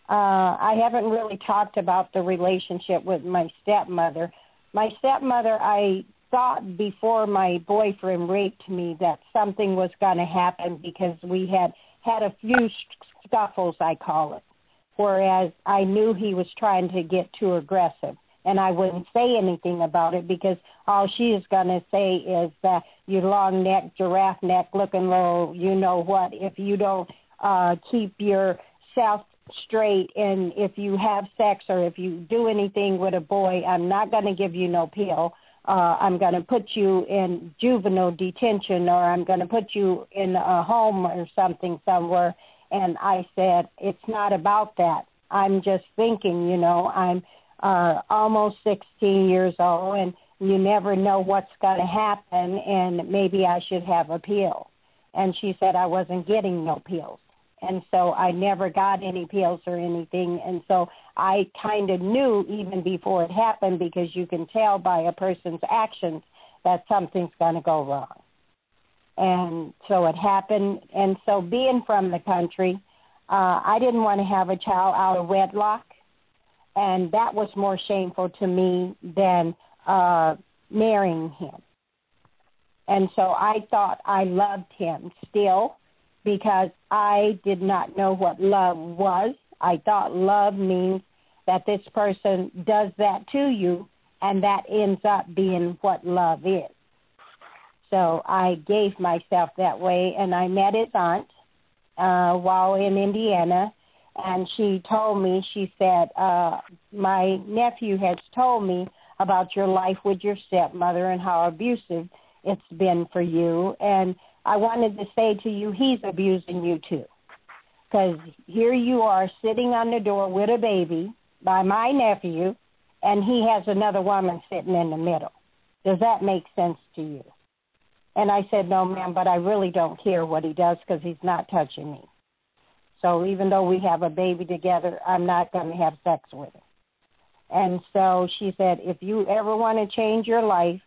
I haven't really talked about the relationship with my stepmother. My stepmother, I thought before my boyfriend raped me that something was going to happen because we had a few scuffles, I call it, whereas I knew he was trying to get too aggressive. And I wouldn't say anything about it because all she is going to say is that you long neck, giraffe neck, looking little, you know what, if you don't keep yourself straight, and if you have sex or if you do anything with a boy, I'm not going to give you no pill. I'm going to put you in juvenile detention, or I'm going to put you in a home or something somewhere. And I said, it's not about that. I'm just thinking, you know, I'm almost 16 years old, and you never know what's going to happen, and maybe I should have a pill. And she said I wasn't getting no pills. And so I never got any pills or anything. And so I kind of knew even before it happened, because you can tell by a person's actions that something's going to go wrong. And so it happened. And so being from the country, I didn't want to have a child out of wedlock. And that was more shameful to me than marrying him. And so I thought I loved him still because I did not know what love was. I thought love means that this person does that to you, and that ends up being what love is. So I gave myself that way, and I met his aunt while in Indiana. And she told me, she said, my nephew has told me about your life with your stepmother and how abusive it's been for you. And I wanted to say to you, he's abusing you too. Because here you are sitting on the door with a baby by my nephew, and he has another woman sitting in the middle. Does that make sense to you? And I said, no, ma'am, but I really don't care what he does because he's not touching me. So even though we have a baby together, I'm not going to have sex with him. And so she said, if you ever want to change your life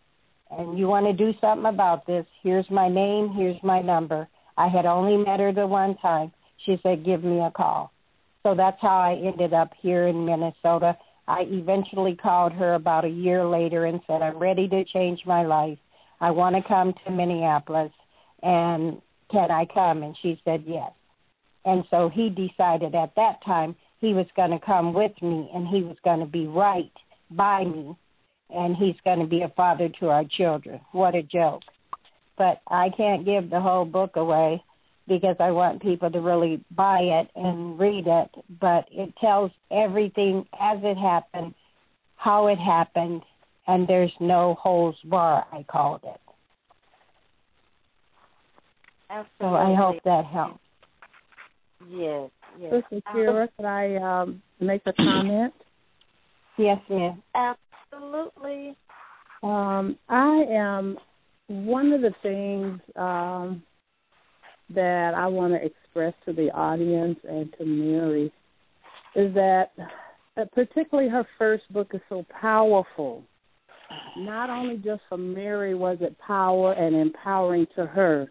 and you want to do something about this, here's my name, here's my number. I had only met her the one time. She said, give me a call. So that's how I ended up here in Minnesota. I eventually called her about a year later and said, I'm ready to change my life. I want to come to Minneapolis, and can I come? And she said yes. And so he decided at that time he was going to come with me, and he was going to be right by me, and he's going to be a father to our children. What a joke. But I can't give the whole book away because I want people to really buy it and read it. But it tells everything as it happened, how it happened, and there's no holds bar, I called it. Absolutely. So I hope that helps. Yes, yes. This is Kira. Could I make a comment? Yes, ma'am. Absolutely. I am one of the things that I want to express to the audience and to Mary is that particularly her first book is so powerful. Not only just for Mary was it power and empowering to her,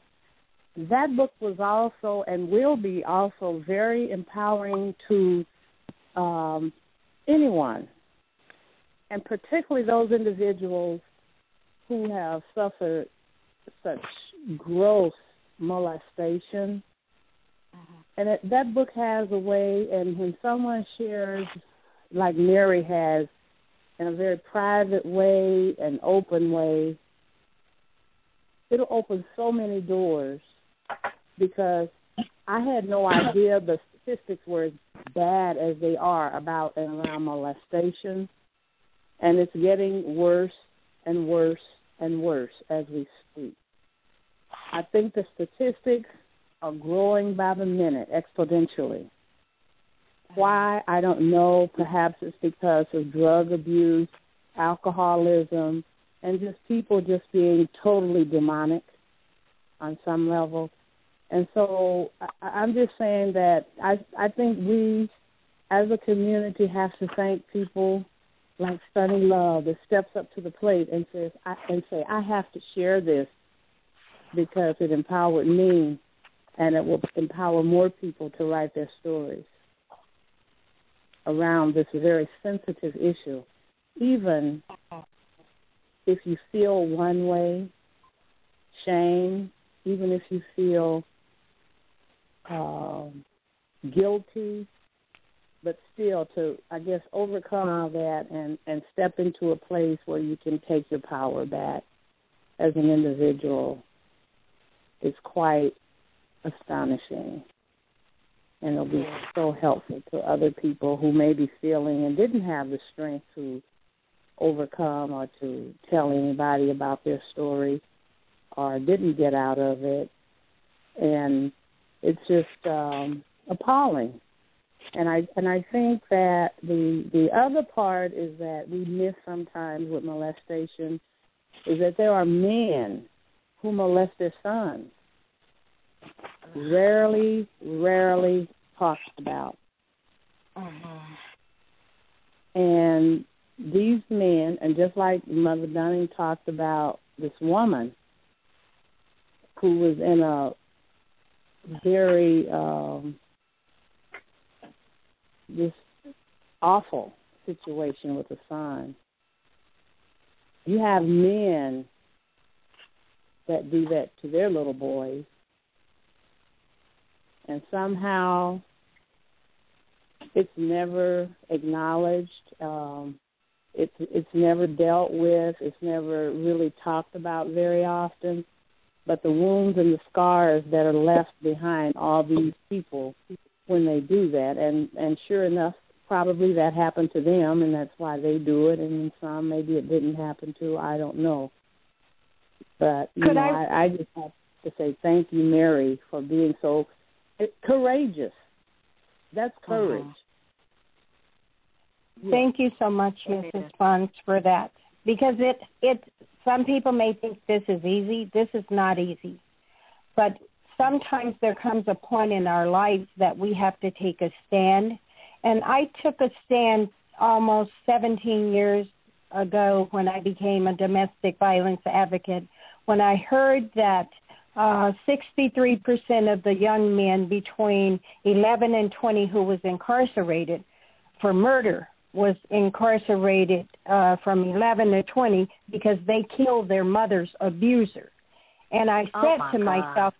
that book was also and will be also very empowering to anyone, and particularly those individuals who have suffered such gross molestation. And that book has a way, and when someone shares, like Mary has, in a very private way, an open way, it'll open so many doors, because I had no idea the statistics were as bad as they are about and around molestation, and it's getting worse and worse and worse as we speak. I think the statistics are growing by the minute exponentially. Why? I don't know. Perhaps it's because of drug abuse, alcoholism, and just people just being totally demonic on some level. And so I'm just saying that I think we as a community have to thank people like Stunning Love that steps up to the plate and says, I have to share this because it empowered me, and it will empower more people to write their stories around this very sensitive issue. Even if you feel one way, shame, even if you feel guilty, but still to, I guess, overcome all that and step into a place where you can take your power back as an individual is quite astonishing. And it'll be so helpful to other people who may be feeling and didn't have the strength to overcome or to tell anybody about their story or didn't get out of it. And it's just appalling. And I think that the other part is that we miss sometimes with molestation is that there are men who molest their sons. Rarely talked about. And these men, and just like Mother Dunning talked about this woman who was in a very this awful situation with a son, you have men that do that to their little boys, and somehow it's never acknowledged. It's never dealt with. It's never really talked about very often. But the wounds and the scars that are left behind all these people when they do that. And sure enough, probably that happened to them, and that's why they do it. And in some, maybe it didn't happen to. I don't know. But, I just have to say thank you, Mary, for being so courageous. That's courage. Yes. Thank you so much, Mrs. Funds, for that. Because some people may think this is easy. This is not easy. But sometimes there comes a point in our lives that we have to take a stand. And I took a stand almost 17 years ago when I became a domestic violence advocate, when I heard that 63% of the young men between 11 and 20 who was incarcerated for murder was incarcerated from 11 to 20 because they killed their mother's abuser. And I said to myself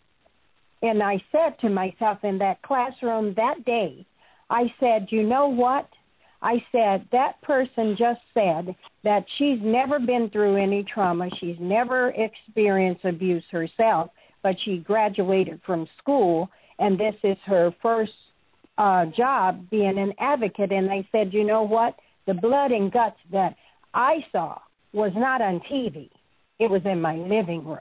in that classroom that day, I said, you know what? I said, that person just said that she's never been through any trauma. She's never experienced abuse herself, but she graduated from school, and this is her first job being an advocate. And I said, you know what? The blood and guts that I saw was not on TV. It was in my living room.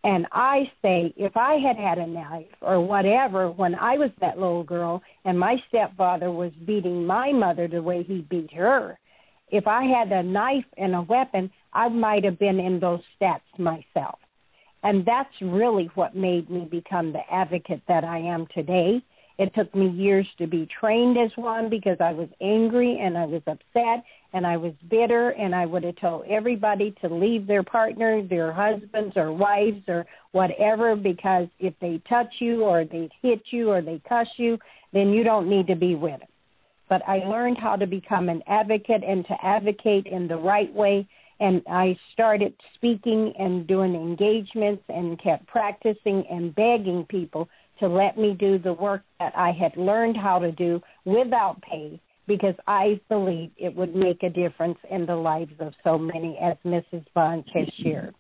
And I say, if I had had a knife or whatever when I was that little girl and my stepfather was beating my mother the way he beat her, if I had a knife and a weapon, I might have been in those stats myself. And that's really what made me become the advocate that I am today. It took me years to be trained as one because I was angry and I was upset and I was bitter, and I would have told everybody to leave their partner, their husbands or wives or whatever, because if they touch you or they hit you or they cuss you, then you don't need to be with them. But I learned how to become an advocate and to advocate in the right way, and I started speaking and doing engagements and kept practicing and begging people to let me do the work that I had learned how to do without pay, because I believe it would make a difference in the lives of so many, as Mrs. Bonds has shared.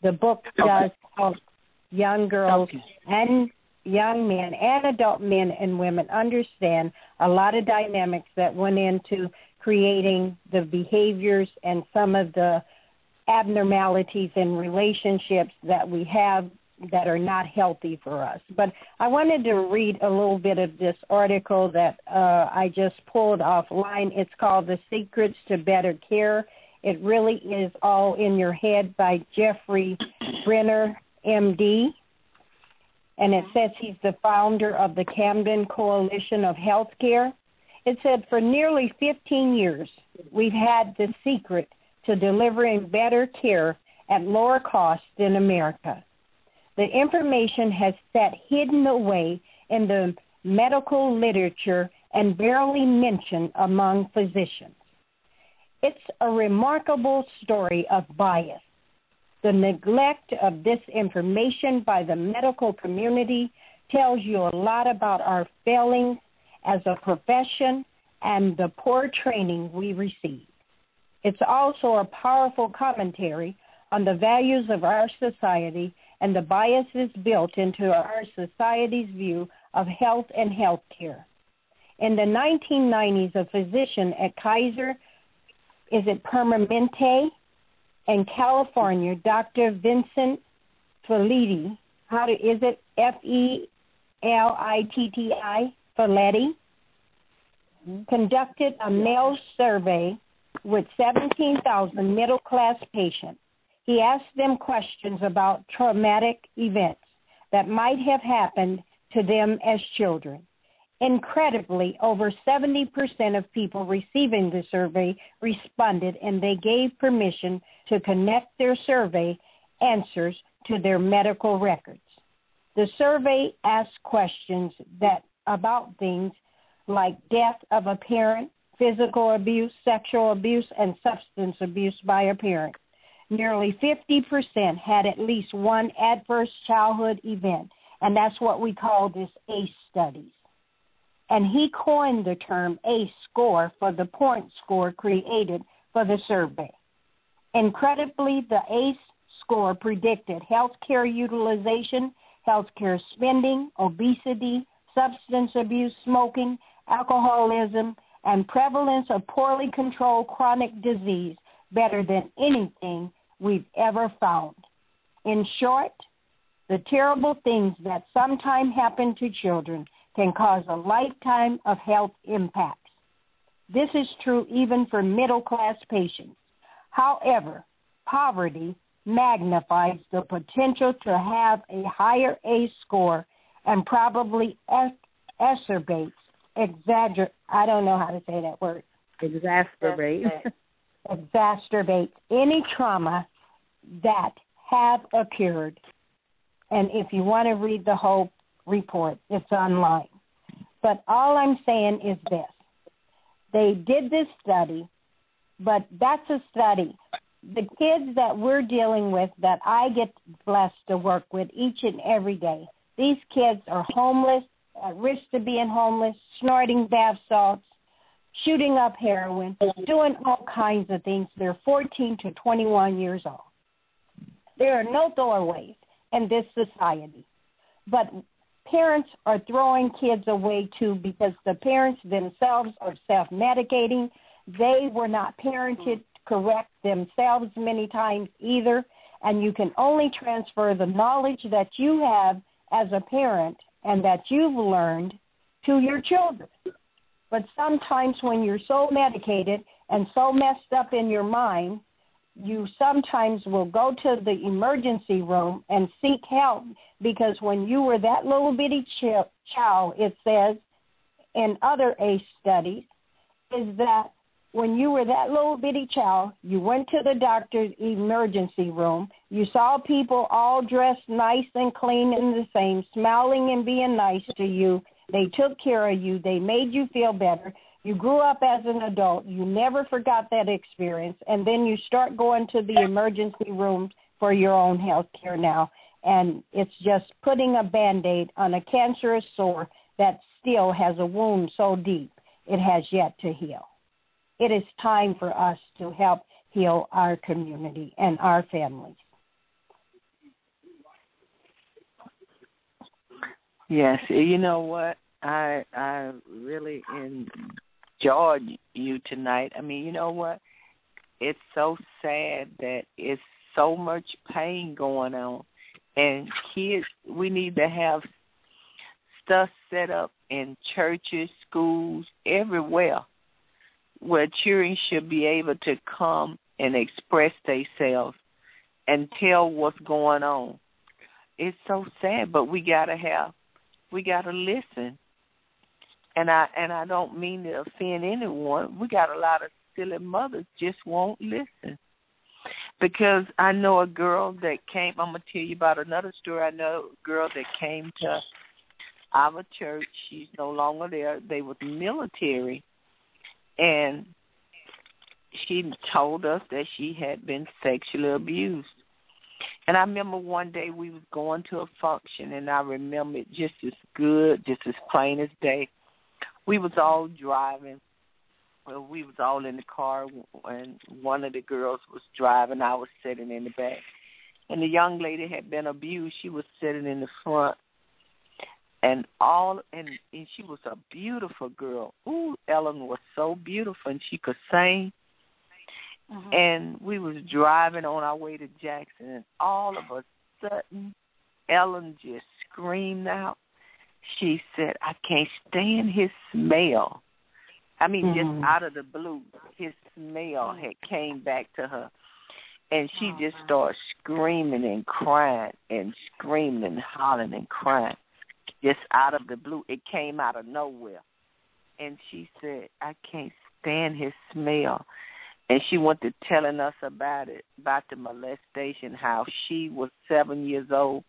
The book does help young girls and young men and adult men and women understand a lot of dynamics that went into creating the behaviors and some of the abnormalities in relationships that we have that are not healthy for us. But I wanted to read a little bit of this article that I just pulled offline. It's called The Secrets to Better Care. It really is all in your head by Jeffrey Brenner, MD. And it says he's the founder of the Camden Coalition of Healthcare. It said, for nearly 15 years, we've had the secret to delivering better care at lower cost in America. The information has sat hidden away in the medical literature and barely mentioned among physicians. It's a remarkable story of bias. The neglect of this information by the medical community tells you a lot about our failings as a profession and the poor training we receive. It's also a powerful commentary on the values of our society and the biases built into our society's view of health and health care. In the 1990s, a physician at Kaiser, Permanente, in California, Dr. Vincent Felitti, Felitti, Felitti, conducted a male survey with 17,000 middle-class patients. He asked them questions about traumatic events that might have happened to them as children. Incredibly, over 70% of people receiving the survey responded, and they gave permission to connect their survey answers to their medical records. The survey asked questions about things like death of a parent, physical abuse, sexual abuse, and substance abuse by a parent. Nearly 50% had at least one adverse childhood event, and that's what we call this ACE studies. And he coined the term ACE score for the point score created for the survey. Incredibly, the ACE score predicted health care utilization, health care spending, obesity, substance abuse, smoking, alcoholism, and prevalence of poorly controlled chronic disease better than anything we've ever found. In short, the terrible things that sometimes happen to children can cause a lifetime of health impacts. This is true even for middle-class patients. However, poverty magnifies the potential to have a higher ACE score and probably exacerbates any trauma that have occurred. And if you want to read the whole report, it's online. But all I'm saying is this. They did this study, but that's a study. The kids that we're dealing with, that I get blessed to work with each and every day, these kids are homeless, at risk of being homeless, snorting bath salts, shooting up heroin, doing all kinds of things. They're 14 to 21 years old. There are no doorways in this society. But parents are throwing kids away, too, because the parents themselves are self-medicating. They were not parented correct themselves many times either, and you can only transfer the knowledge that you have as a parent and that you've learned to your children. But sometimes when you're so medicated and so messed up in your mind, you sometimes will go to the emergency room and seek help, because when you were that little bitty child, it says in other ACE studies, is that when you were that little bitty child, you went to the doctor's emergency room, you saw people all dressed nice and clean and the same, smiling and being nice to you. They took care of you. They made you feel better. You grew up as an adult. You never forgot that experience. And then you start going to the emergency room for your own health care now. And it's just putting a Band-Aid on a cancerous sore that still has a wound so deep it has yet to heal. It is time for us to help heal our community and our families. Yes, you know what? I really enjoyed you tonight. I mean, you know what? It's so sad that it's so much pain going on. And kids, we need to have stuff set up in churches, schools, everywhere, where children should be able to come and express themselves and tell what's going on. It's so sad, but we gotta listen. And I don't mean to offend anyone. We got a lot of silly mothers just won't listen. Because I know a girl that came, I'm going to tell you about another story. I know a girl that came to our church. She's no longer there. They were military. And she told us that she had been sexually abused. And I remember one day we was going to a function, and I remember it just as good, just as plain as day. We was all driving. Well, we was all in the car, and one of the girls was driving. I was sitting in the back. And the young lady had been abused. She was sitting in the front. And she was a beautiful girl. Ooh, Ellen was so beautiful, and she could sing. Uh-huh. And we was driving on our way to Jackson, and all of a sudden, Ellen just screamed out. She said, "I can't stand his smell." I mean, just out of the blue, his smell had came back to her. And she just started screaming and crying and screaming and hollering and crying. Just out of the blue. It came out of nowhere. And she said, "I can't stand his smell." And she went to telling us about it, about the molestation, how she was 7 years old.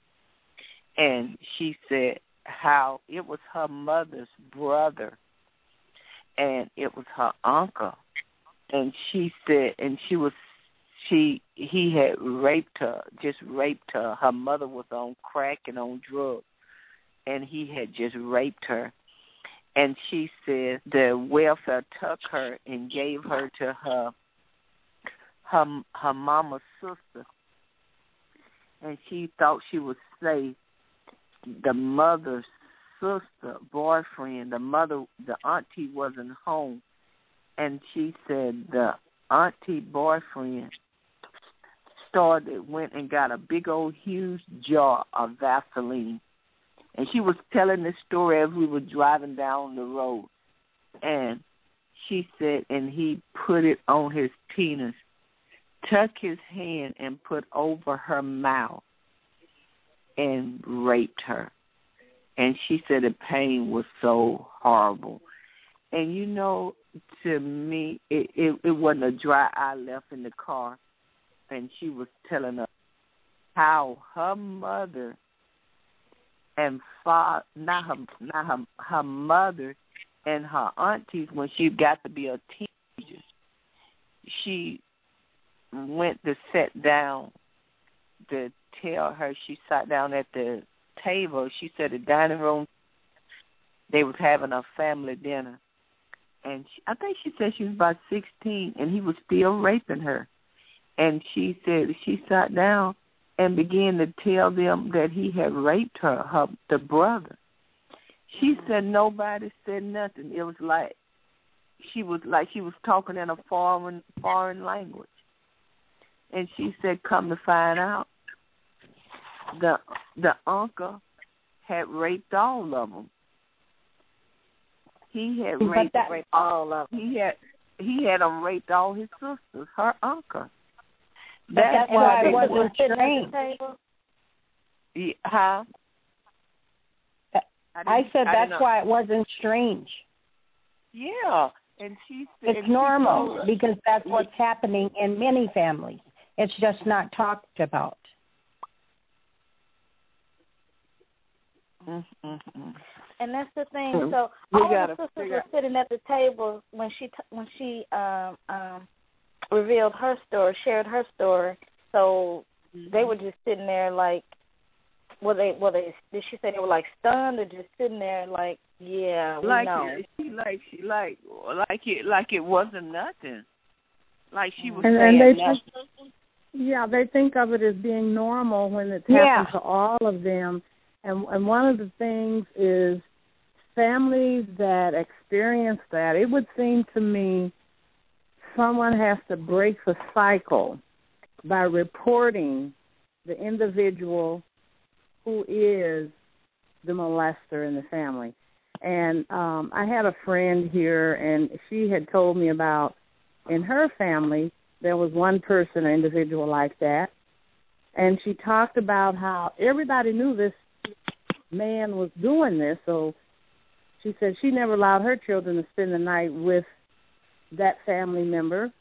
And she said how it was her mother's brother. And it was her uncle. And she said, he had raped her, just raped her. Her mother was on crack and on drugs. And he had just raped her. And she said the welfare took her and gave her to her mama's sister. And she thought she was safe. The mother's sister, boyfriend, the auntie wasn't home, and she said the auntie boyfriend went and got a big old huge jar of Vaseline, and she was telling this story as we were driving down the road, and she said, and he put it on his penis, took his hand and put over her mouth and raped her. And she said the pain was so horrible. And, you know, to me, it wasn't a dry eye left in the car. And she was telling us how her mother and father, her mother and her aunties, when she got to be a teenager, she went to sit down to tell her. She sat down at the table. She said the dining room, they was having a family dinner. And I think she said she was about 16, and he was still raping her. And she said she sat down and began to tell them that he had raped her, the brother. She said nobody said nothing. It was like she was talking in a foreign language. And she said, come to find out, the uncle had raped all of them. He had raped all of them. He had raped all his sisters, her uncle. That's why it wasn't strange. Huh? I said that's why it wasn't strange. Yeah. And she said it's normal because that's what's happening in many families. It's just not talked about. Mm-hmm. And that's the thing. So all the sisters were sitting at the table when she revealed her story, shared her story. So they were just sitting there like, did she say they were like stunned or just sitting there like, yeah, we know. Like it wasn't nothing. Like she was saying nothing. They think of it as being normal when it's happened to all of them. And one of the things is families that experience that, it would seem to me someone has to break the cycle by reporting the individual who is the molester in the family. And I had a friend here, and she had told me about in her family there was one person, an individual like that, and she talked about how everybody knew this man was doing this, so she said she never allowed her children to spend the night with that family member,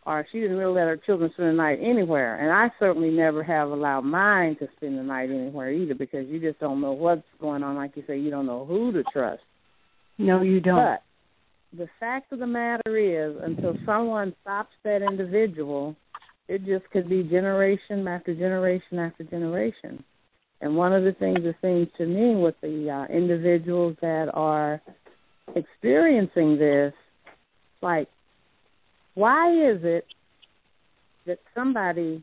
or she didn't really let her children spend the night anywhere. And I certainly never have allowed mine to spend the night anywhere either, because you just don't know what's going on. Like you say, you don't know who to trust. No, you don't. But the fact of the matter is, until someone stops that individual, it just could be generation after generation after generation. And one of the things that seems to me with the individuals that are experiencing this, like, why is it that somebody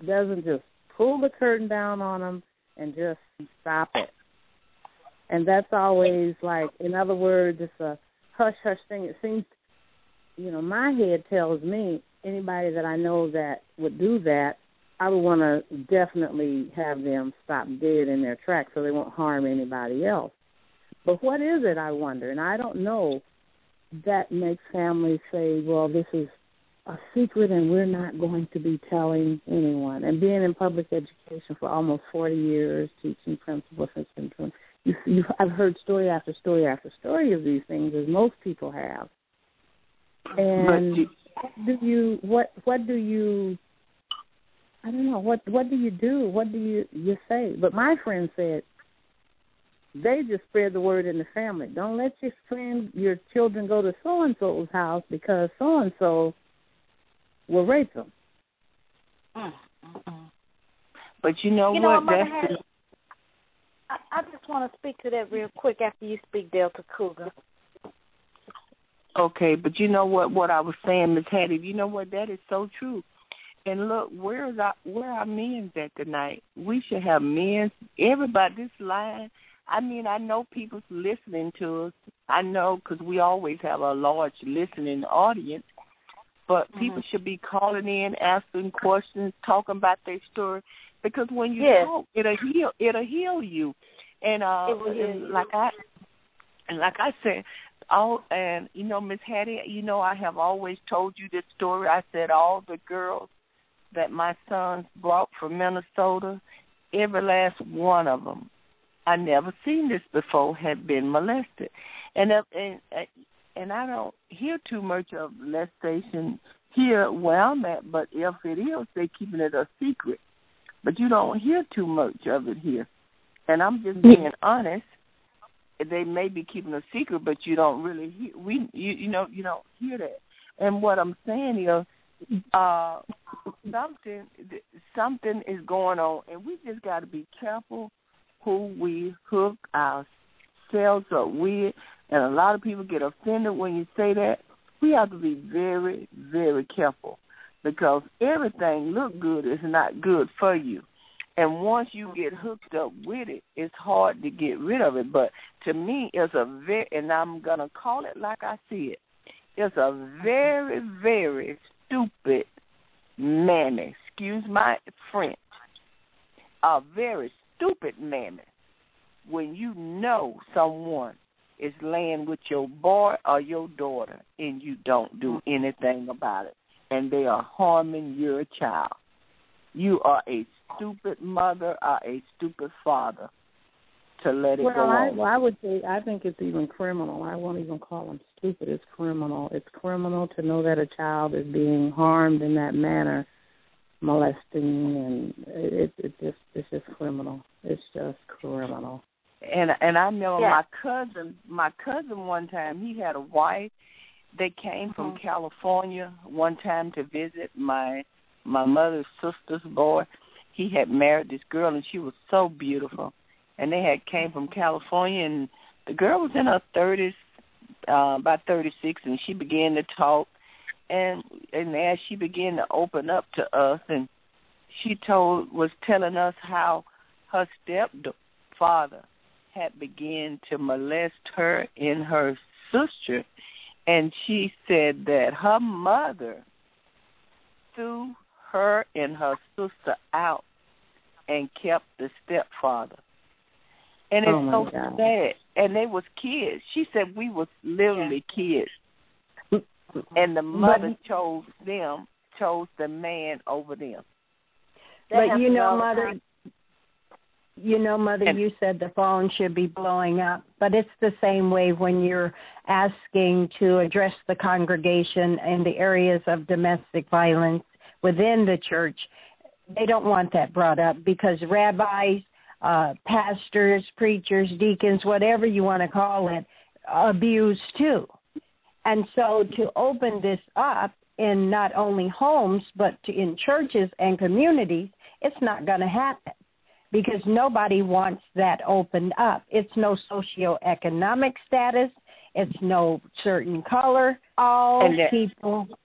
doesn't just pull the curtain down on them and just stop it? And that's always like, in other words, it's a hush-hush thing. It seems, my head tells me anybody that I know that would do that, I would want to definitely have them stop dead in their tracks so they won't harm anybody else. But what is it, I wonder, and I don't know, that makes families say, well, this is a secret and we're not going to be telling anyone. And being in public education for almost 40 years, teaching principles, I've heard story after story after story of these things, as most people have. And what do you I don't know, what do you do? What do you say? But my friend said they just spread the word in the family. Don't let your children go to so-and-so's house because so-and-so will rape them. But you know what? I just want to speak to that real quick after you speak, Delta Cougar. Okay, but you know what I was saying, Ms. Hattie, you know what? That is so true. And look, where are men's at tonight? We should have men's. Everybody, this line, I know people's listening to us. I know because we always have a large listening audience. But people should be calling in, asking questions, talking about their story, because when you talk, it'll heal you. And like I said, Miss Hattie, I have always told you this story. I said all the girls that my sons brought from Minnesota, every last one of them, I never seen this before, had been molested. And I don't hear too much of molestation here where I'm at, but if it is, they're keeping it a secret. But you don't hear too much of it here. And I'm just being honest. They may be keeping a secret, but you don't really hear. You don't hear that. And what I'm saying is, something is going on, and we just got to be careful who we hook ourselves up with. And a lot of people get offended when you say that. We have to be very, very careful, because everything look good is not good for you. And once you get hooked up with it, it's hard to get rid of it. But to me, it's and I'm going to call it like I see it, it's a very, very stupid mammy, excuse my French, a very stupid mammy when you know someone is laying with your boy or your daughter and you don't do anything about it, and they are harming your child. You are a stupid mother or a stupid father to let it go on. I would say I think it's even criminal. I won't even call them stupid. It's criminal. It's criminal to know that a child is being harmed in that manner, molesting, and it's just criminal. It's just criminal. And I know my cousin one time, he had a wife. They came from California one time to visit my mother's sister's boy. He had married this girl, and she was so beautiful. And they had came from California, and the girl was in her 30s, about 36, and she began to talk. And as she began to open up to us, and she was telling us how her stepfather had begun to molest her and her sister, and she said that her mother threw her and her sister out and kept the stepfather. And it's so sad. And they was kids. She said we was literally kids. And the mother chose the man over them. But Mother, you said the phone should be blowing up, but it's the same way when you're asking to address the congregation in the areas of domestic violence within the church. They don't want that brought up because rabbis, pastors, preachers, deacons, whatever you want to call it, abuse too. And so to open this up in not only homes but in churches and communities, it's not going to happen because nobody wants that opened up. It's no socioeconomic status. It's no certain color. A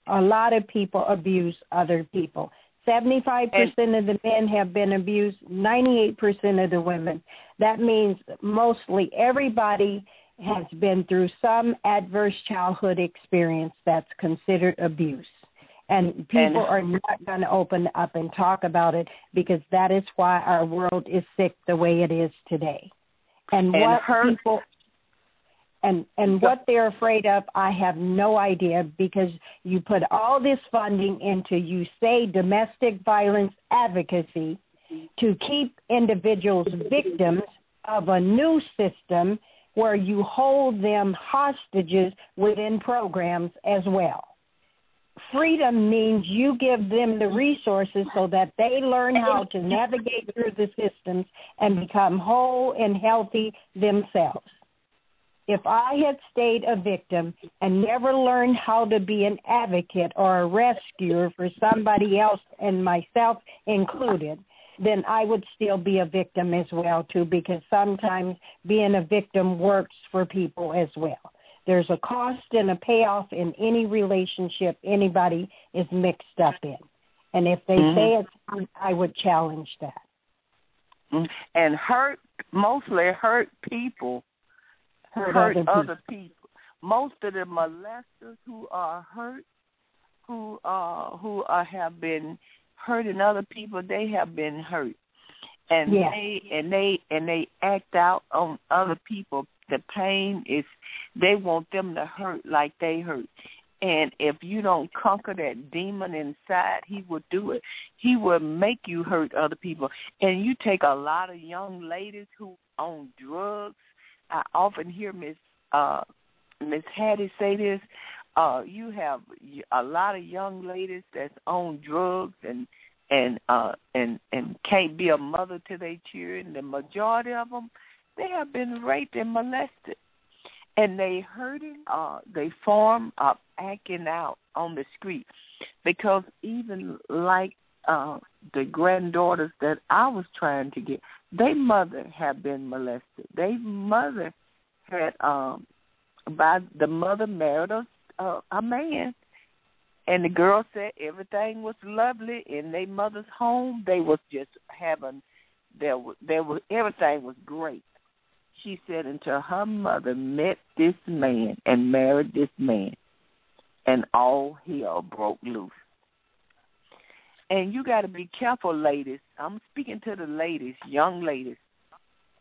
lot of people abuse other people. 75% of the men have been abused, 98% of the women. That means mostly everybody has been through some adverse childhood experience that's considered abuse. And people are not going to open up and talk about it because that is why our world is sick the way it is today. What they're afraid of, I have no idea, because you put all this funding into, you say, domestic violence advocacy to keep individuals victims of a new system where you hold them hostages within programs as well. Freedom means you give them the resources so that they learn how to navigate through the systems and become whole and healthy themselves. If I had stayed a victim and never learned how to be an advocate or a rescuer for somebody else and myself included, then I would still be a victim as well, too, because sometimes being a victim works for people as well. There's a cost and a payoff in any relationship anybody is mixed up in. And if they say it's, I would challenge that. And hurt mostly hurt people hurt other people. Most of the molesters who are hurt, who have been hurting other people, they have been hurt, and they act out on other people. The pain is they want them to hurt like they hurt. And if you don't conquer that demon inside, he will do it. He will make you hurt other people. And you take a lot of young ladies who on drugs. I often hear Miss Hattie say this. You have a lot of young ladies that's on drugs and can't be a mother to their children. The majority of them, they have been raped and molested. And they hurting, they form up acting out on the street. Because even like the granddaughters that I was trying to get, their mother had been molested. Their mother had, the mother married a man. And the girl said everything was lovely in their mother's home. They was just having, everything was great. She said until her mother met this man and married this man, and all hell broke loose. And you got to be careful, ladies. I'm speaking to the ladies, young ladies.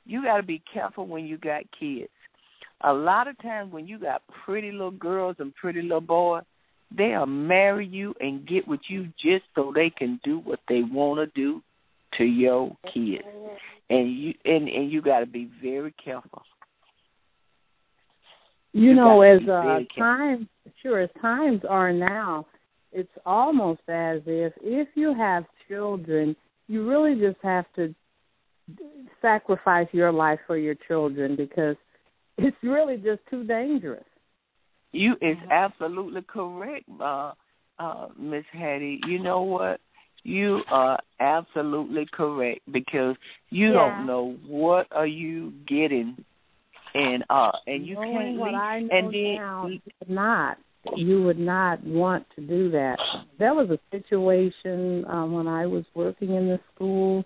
You got to be careful when you got kids. A lot of times when you got pretty little girls and pretty little boys, they'll marry you and get with you just so they can do what they want to do to your kids. And you got to be very careful. You know, as times are now, it's almost as if you have children, you really just have to sacrifice your life for your children because it's really just too dangerous. You is absolutely correct, Miss Hattie. You know what? You are absolutely correct because you don't know what are you getting, and you can't. What I know now, you would not want to do that. There was a situation when I was working in the school.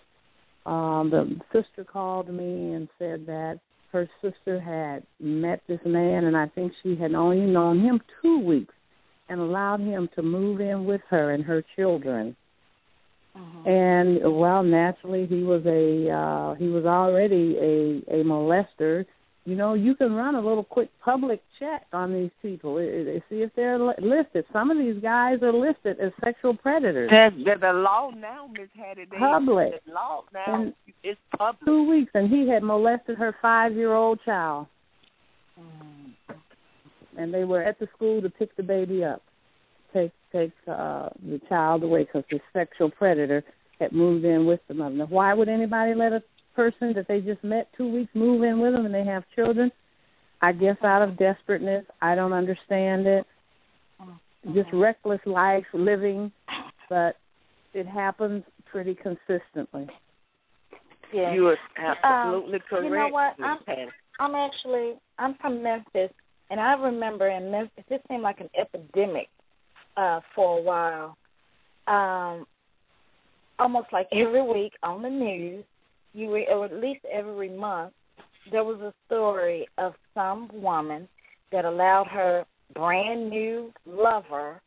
The sister called me and said that her sister had met this man, and I think she had only known him 2 weeks, and allowed him to move in with her and her children. And well, naturally, he was already a molester. You know, you can run a little quick public check on these people, see if they're listed. Some of these guys are listed as sexual predators. There's the law now, Ms. Hattie. Public. The law now is public. 2 weeks, and he had molested her 5-year-old child. And they were at the school to pick the baby up. Take the child away because the sexual predator had moved in with the mother. Now, why would anybody let a person that they just met 2 weeks move in with them and they have children? I guess out of desperateness. I don't understand it. Just reckless life living, but it happens pretty consistently. Yeah. You are absolutely correct. You know what? I'm from Memphis, and I remember in Memphis, it seemed like an epidemic for a while. Almost like every week on the news, or at least every month, there was a story of some woman that allowed her brand new lover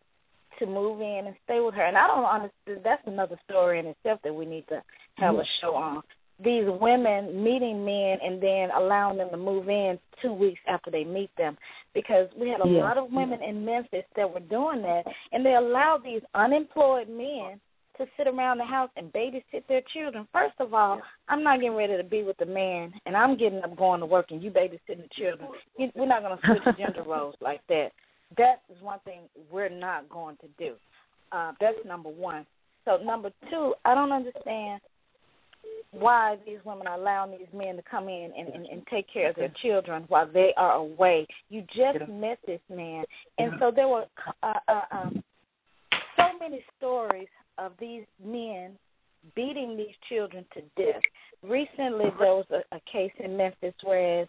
to move in and stay with her. And I don't understand. That's another story in itself that we need to have a show on. These women meeting men and then allowing them to move in 2 weeks after they meet them, because we had a lot of women in Memphis that were doing that, and they allowed these unemployed men to sit around the house and babysit their children. First of all, I'm not getting ready to be with a man, and I'm getting up going to work, and you babysitting the children. We're not going to switch gender roles like that. That is one thing we're not going to do. That's number one. So number two, I don't understand why these women are allowing these men to come in and take care of their children while they are away. You just met this man. And so there were so many stories of these men beating these children to death. Recently there was a case in Memphis where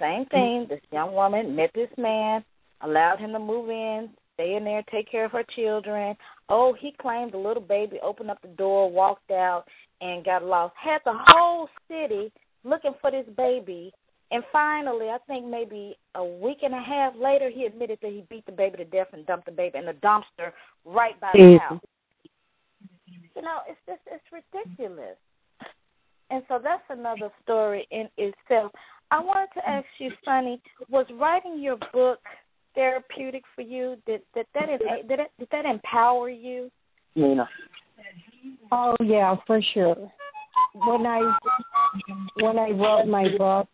same thing, this young woman met this man, allowed him to move in, stay in there, take care of her children. Oh, he claimed the little baby, opened up the door, walked out, and got lost. Had the whole city looking for this baby. And finally, I think maybe a week and a half later, he admitted that he beat the baby to death and dumped the baby in a dumpster right by the house. You know, it's ridiculous. And so that's another story in itself. I wanted to ask you, Sonny, was writing your book therapeutic for you? Did that empower you? Nina. Oh yeah, for sure. When I wrote my book,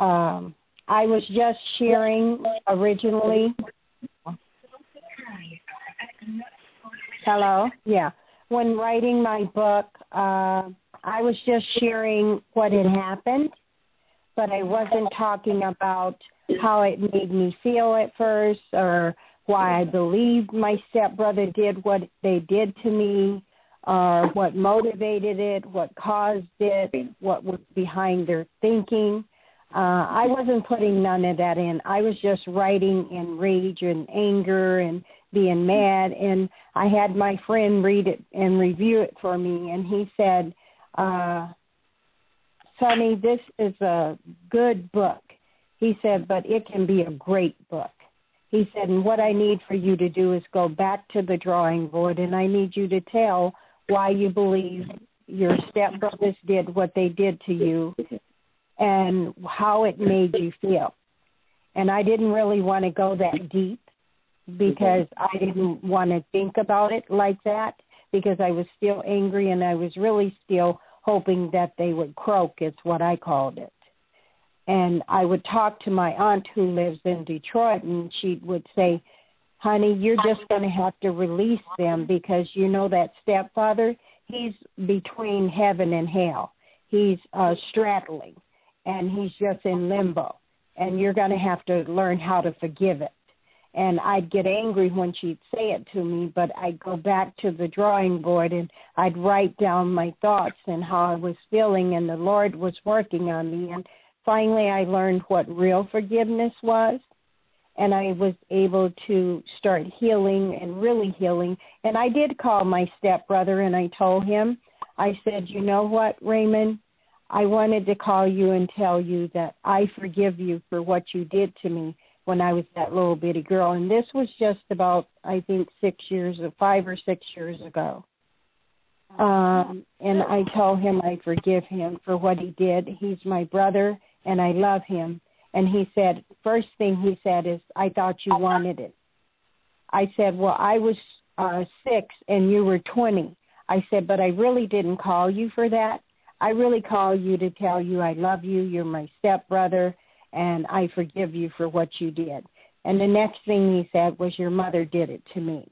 I was just sharing originally. Hello? Yeah. When writing my book, I was just sharing what had happened, but I wasn't talking about how it made me feel at first or why I believed my stepbrother did what they did to me, or what motivated it, what caused it, what was behind their thinking. I wasn't putting none of that in. I was just writing in rage and anger and being mad, and I had my friend read it and review it for me, and he said, Sonny, this is a good book. He said, but it can be a great book. He said, and what I need for you to do is go back to the drawing board, and I need you to tell why you believe your stepbrothers did what they did to you and how it made you feel. And I didn't really want to go that deep because I didn't want to think about it like that, because I was still angry and I was really still hoping that they would croak, is what I called it. And I would talk to my aunt who lives in Detroit, and she would say, honey, you're just going to have to release them, because you know that stepfather, he's between heaven and hell. He's straddling, and he's just in limbo, and you're going to have to learn how to forgive it. And I'd get angry when she'd say it to me, but I'd go back to the drawing board and I'd write down my thoughts and how I was feeling, and the Lord was working on me. And finally I learned what real forgiveness was, and I was able to start healing and really healing. And I did call my stepbrother, and I told him, I said, you know what, Raymond, I wanted to call you and tell you that I forgive you for what you did to me when I was that little bitty girl. And this was just about, I think, 5 or 6 years ago. And I told him I forgive him for what he did. He's my brother, and I love him. And he said, first thing he said is, I thought you wanted it. I said, well, I was 6 and you were 20. I said, but I really didn't call you for that. I really called you to tell you I love you. You're my stepbrother, and I forgive you for what you did. And the next thing he said was, your mother did it to me.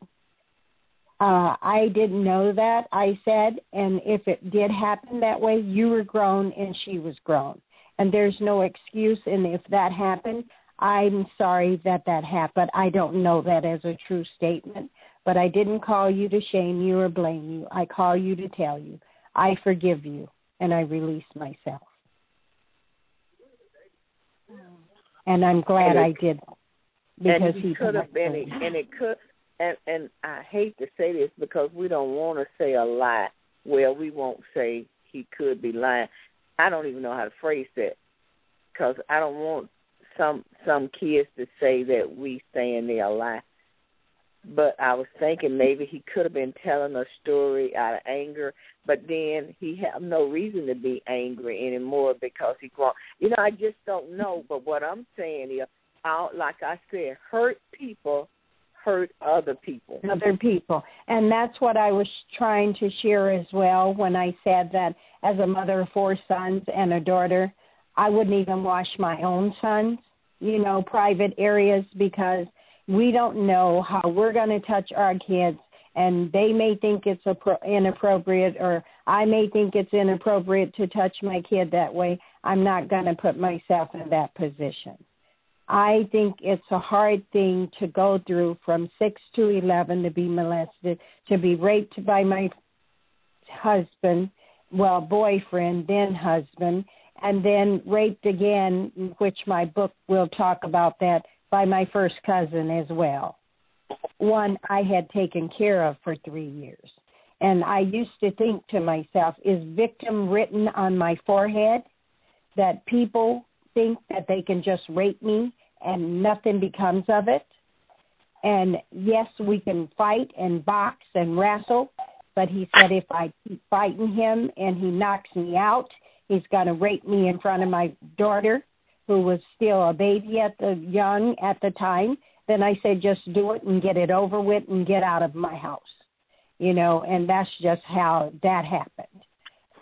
I didn't know that, I said, and if it did happen that way, you were grown and she was grown. And there's no excuse, and if that happened, I'm sorry that happened. I don't know that as a true statement, but I didn't call you to shame you or blame you. I call you to tell you I forgive you, and I release myself. And I'm glad I did, because he could have been, and it could, and I hate to say this because we don't want to say a lie. Well, we won't say he could be lying. I don't even know how to phrase that, because I don't want some kids to say that we saying they're lying. But I was thinking maybe he could have been telling a story out of anger, but then he have no reason to be angry anymore because he grown. You know, I just don't know. But what I'm saying is, like I said, hurt people hurt other people. And that's what I was trying to share as well when I said that as a mother of 4 sons and a daughter, I wouldn't even wash my own sons, private areas, because we don't know how we're going to touch our kids, and they may think it's inappropriate, or I may think it's inappropriate to touch my kid that way. I'm not going to put myself in that position. I think it's a hard thing to go through from 6 to 11 to be molested, to be raped by my husband, boyfriend, then husband, and then raped again, which my book will talk about that, by my first cousin as well. One I had taken care of for 3 years. And I used to think to myself, is victim written on my forehead? that people think that they can just rape me and nothing becomes of it. And yes, we can fight and box and wrestle, but he said if I keep fighting him and he knocks me out, he's going to rape me in front of my daughter, who was still a baby at the time. Then I said, just do it and get it over with and get out of my house. You know, and that's just how that happened.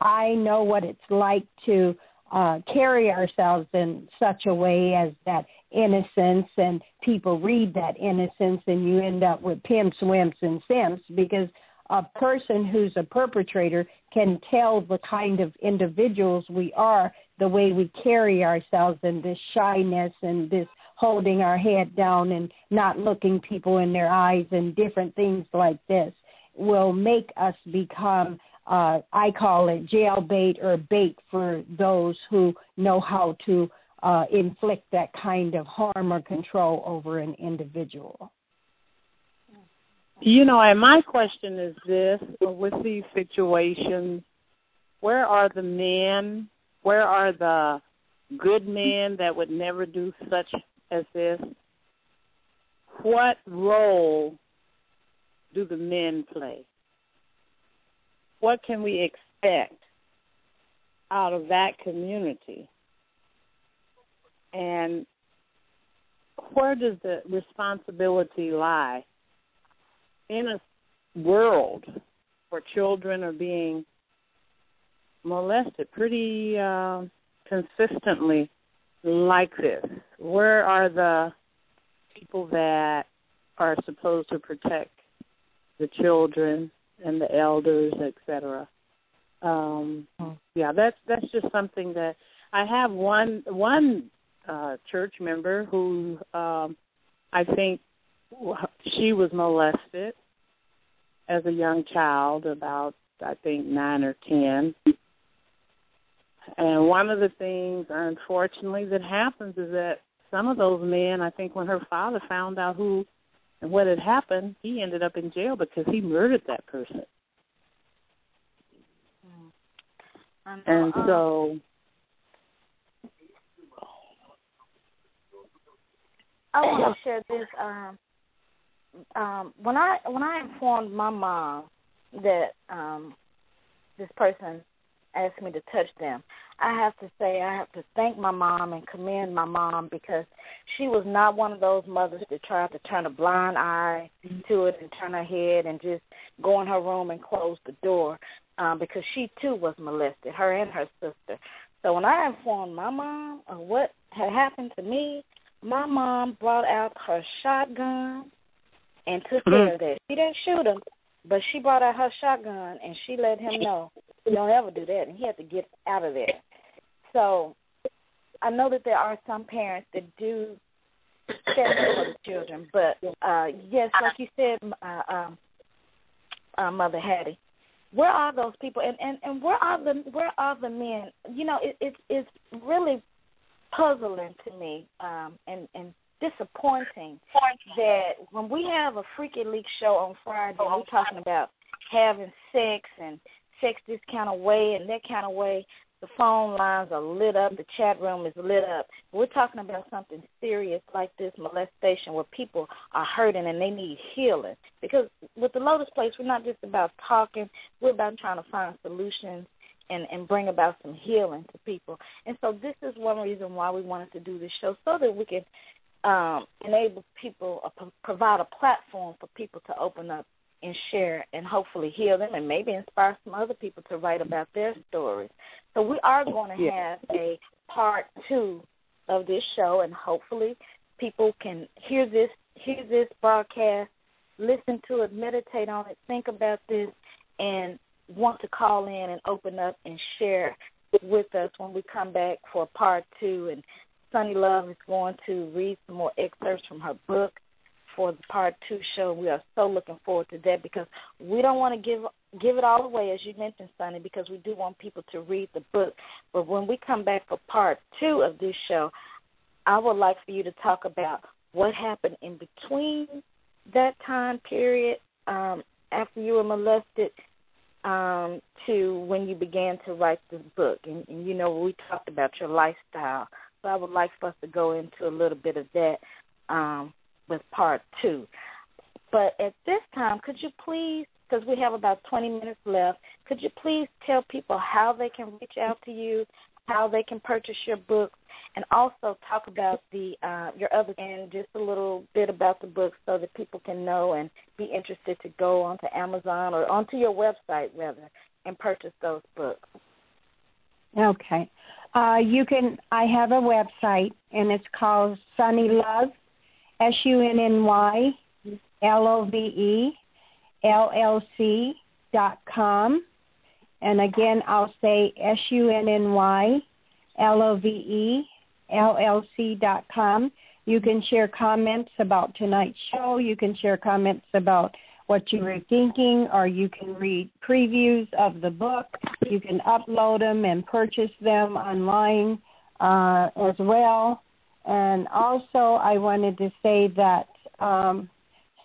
I know what it's like to carry ourselves in such a way as that innocence, and people read that innocence and you end up with pimps, wimps, and simps, because a person who's a perpetrator can tell the kind of individuals we are, the way we carry ourselves, and this shyness and this holding our head down and not looking people in their eyes and different things like this will make us become, I call it jailbait or bait for those who know how to inflict that kind of harm or control over an individual. You know, and my question is this, with these situations, where are the men, where are the good men that would never do such as this? What role do the men play? What can we expect out of that community? And where does the responsibility lie in a world where children are being molested pretty consistently like this? Where are the people that are supposed to protect the children and the elders, etc.? Yeah, that's just something that I have one church member who I think she was molested as a young child, about I think 9 or 10. And one of the things, unfortunately, that happens is that some of those men, I think when her father found out who and what had happened, he ended up in jail because he murdered that person. And so I want to share this. When I informed my mom that this person asked me to touch them, I have to say I have to thank my mom and commend my mom, because she was not one of those mothers that tried to turn a blind eye to it and turn her head and just go in her room and close the door, because she too was molested, her and her sister. So when I informed my mom of what had happened to me, my mom brought out her shotgun and took care of that. She didn't shoot him, but she brought out her shotgun and she let him know, don't ever do that, and he had to get out of there. So I know that there are some parents that do stand up for the children, but yes, like you said, Mother Hattie, where are those people, and where are the men? You know, it's really puzzling to me and disappointing that when we have a FreakiLeaks show on Friday, we're talking about having sex and sex this kind of way and that kind of way. The phone lines are lit up. The chat room is lit up. We're talking about something serious like this molestation, where people are hurting and they need healing. Because with the Lotus Place, we're not just about talking. We're about trying to find solutions and bring about some healing to people. And so this is one reason why we wanted to do this show, so that we can enable people, provide a platform for people to open up and share and hopefully heal them and maybe inspire some other people to write about their stories. So we are going to have a part 2 of this show, and hopefully people can hear this broadcast, listen to it, meditate on it, think about this, and want to call in and open up and share with us when we come back for part 2. And Sunny Love is going to read some more excerpts from her book for the part 2 show. We are so looking forward to that, because we don't want to give it all away, as you mentioned, Sunny, because we do want people to read the book. But when we come back for part 2 of this show, I would like for you to talk about what happened in between that time period after you were molested to when you began to write this book. And we talked about your lifestyle. So I would like for us to go into a little bit of that with part 2. But at this time, could you please, because we have about 20 minutes left, could you please tell people how they can reach out to you, how they can purchase your book, and also talk about your other, and just a little bit about the book so that people can know and be interested to go onto Amazon or onto your website, rather, and purchase those books. Okay. I have a website, and it's called Sunny Love, SUNNYLOVE, and again, I'll say SUNNYLOVE, You can share comments about tonight's show. You can share comments about what you were thinking, or you can read previews of the book. You can upload them and purchase them online as well. And also, I wanted to say that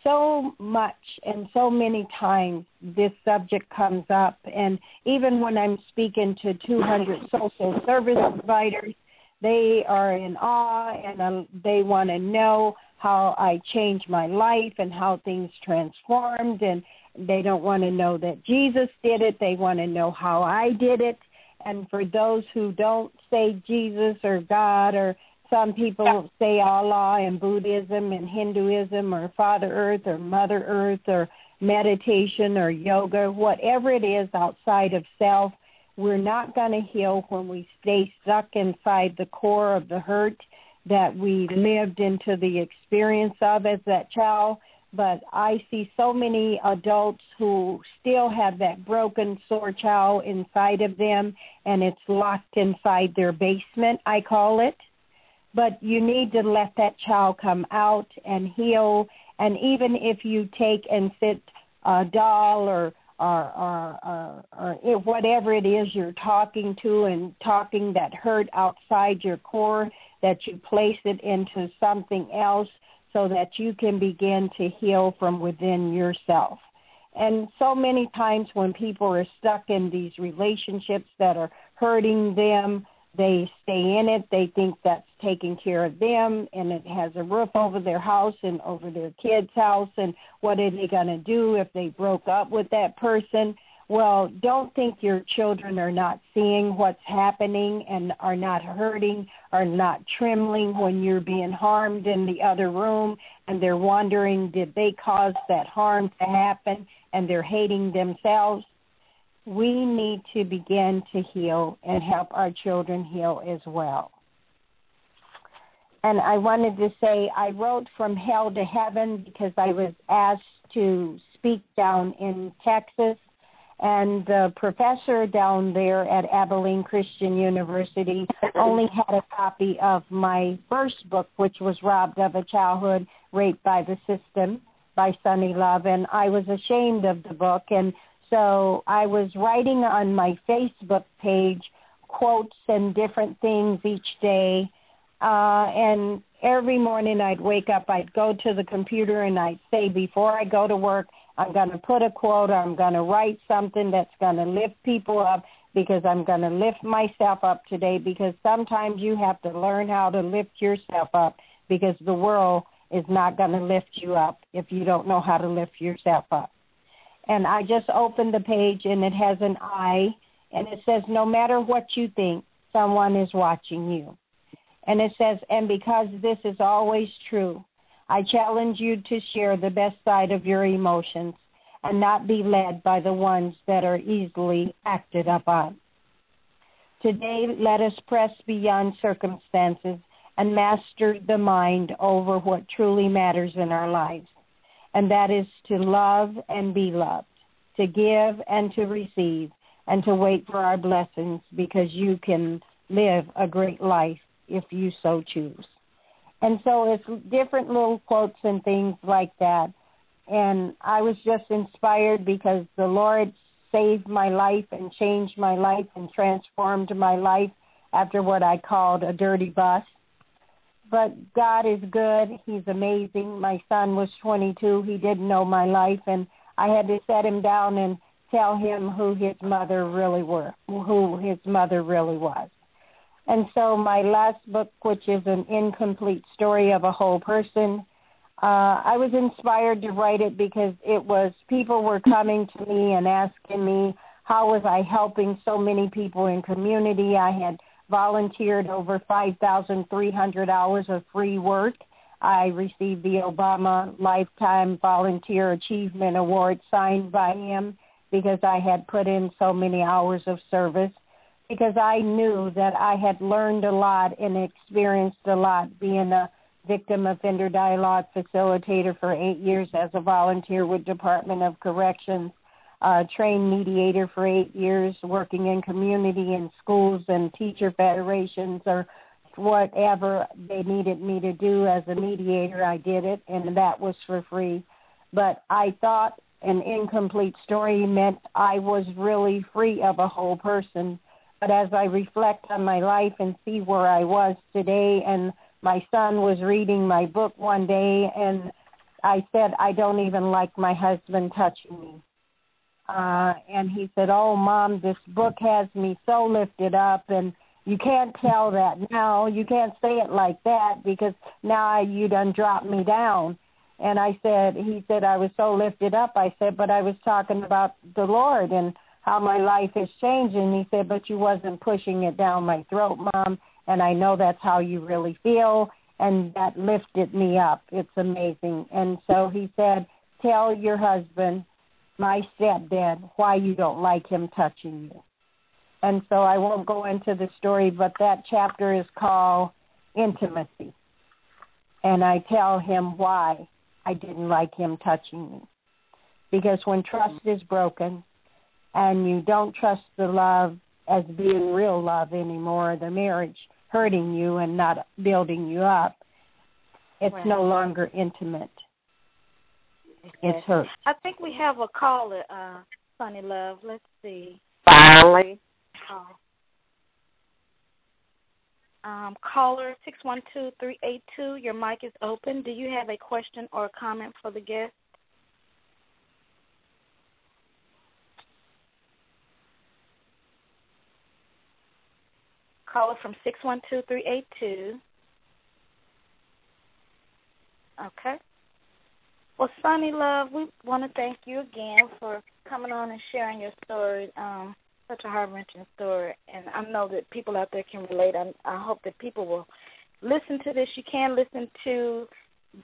so much and so many times this subject comes up, and even when I'm speaking to 200 social service providers, they are in awe, and they want to know how I changed my life and how things transformed, and they don't want to know that Jesus did it. They want to know how I did it. And for those who don't say Jesus or God, or some people say Allah in Buddhism and Hinduism, or Father Earth or Mother Earth or meditation or yoga, whatever it is outside of self, we're not going to heal when we stay stuck inside the core of the hurt that we lived into the experience of as that child. But I see so many adults who still have that broken, sore child inside of them, and it's locked inside their basement, I call it. But you need to let that child come out and heal. And even if you take and sit a doll or whatever it is you're talking to and talking that hurt outside your core, that you place it into something else so that you can begin to heal from within yourself. And so many times when people are stuck in these relationships that are hurting them, they stay in it. They think that's taking care of them, and it has a roof over their house and over their kid's house, and what are they going to do if they broke up with that person? Well, don't think your children are not seeing what's happening and are not hurting, are not trembling when you're being harmed in the other room, and they're wondering, did they cause that harm to happen, and they're hating themselves. We need to begin to heal and help our children heal as well. And I wanted to say I wrote From Hell to Heaven because I was asked to speak down in Texas, and the professor down there at Abilene Christian University only had a copy of my first book, which was Robbed of a Childhood, Raped by the System, by Sunny Love, and I was ashamed of the book, and so I was writing on my Facebook page quotes and different things each day, and every morning I'd wake up, I'd go to the computer, and I'd say, before I go to work, I'm going to put a quote, or I'm going to write something that's going to lift people up, because I'm going to lift myself up today, because sometimes you have to learn how to lift yourself up, because the world is not going to lift you up if you don't know how to lift yourself up. And I just opened the page, and it has an eye, and it says, no matter what you think, someone is watching you. And it says, and because this is always true, I challenge you to share the best side of your emotions and not be led by the ones that are easily acted upon. Today, let us press beyond circumstances and master the mind over what truly matters in our lives. And that is to love and be loved, to give and to receive, and to wait for our blessings, because you can live a great life if you so choose. And so it's different little quotes and things like that. And I was just inspired because the Lord saved my life and changed my life and transformed my life after what I called a dirty bus. But God is good. He's amazing. My son was 22. He didn't know my life, and I had to set him down and tell him who his mother really was. And so my last book, which is an incomplete story of a whole person, I was inspired to write it because people were coming to me and asking me how was I helping so many people in community. I had volunteered over 5,300 hours of free work. I received the Obama Lifetime Volunteer Achievement Award signed by him because I had put in so many hours of service, because I knew that I had learned a lot and experienced a lot being a victim offender dialogue facilitator for 8 years as a volunteer with Department of Corrections, trained mediator for 8 years, working in community and schools and teacher federations or whatever they needed me to do as a mediator. I did it, and that was for free. But I thought an incomplete story meant I was really free of a whole person. But as I reflect on my life and see where I was today, and my son was reading my book one day, and I said, I don't even like my husband touching me. And he said, oh, Mom, this book has me so lifted up, and you can't tell that now. You can't say it like that because now you done dropped me down. And he said, I was so lifted up. I said, but I was talking about the Lord and how my life is changing. He said, but you wasn't pushing it down my throat, Mom, and I know that's how you really feel, and that lifted me up. It's amazing. And so he said, tell your husband, my stepdad, why you don't like him touching you. And so I won't go into the story, but that chapter is called Intimacy. And I tell him why I didn't like him touching me. Because when trust is broken and you don't trust the love as being real love anymore, the marriage hurting you and not building you up, it's no longer intimate. It's hurt. I think we have a caller, Sunny Love. Let's see. Finally. Caller 612-382, your mic is open. Do you have a question or a comment for the guest? Caller from 612-382. Okay. Well, Sunny Love, we want to thank you again for coming on and sharing your story. Such a heart-wrenching story, and I know that people out there can relate. I hope that people will listen to this. You can listen to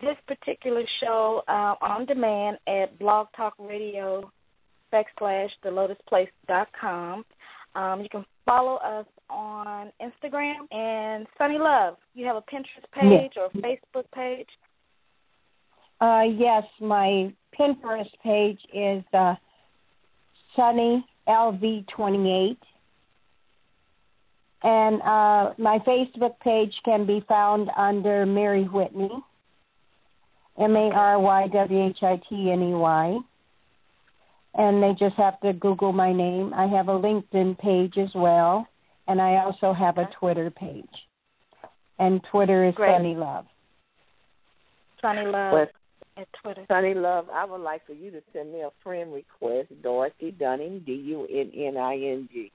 this particular show on demand at blogtalkradio.com/thelotusplace.com. You can follow us on Instagram. And Sunny Love, you have a Pinterest page or a Facebook page? Yes, my Pinterest page is Sunny LV28, and my Facebook page can be found under Mary Whitney, MaryWhitney, and they just have to Google my name. I have a LinkedIn page as well, and I also have a Twitter page, and Twitter is Sunny Love. Sunny Love. At Twitter. Sunny Love, I would like for you to send me a friend request, Dorothy Dunning, Dunning.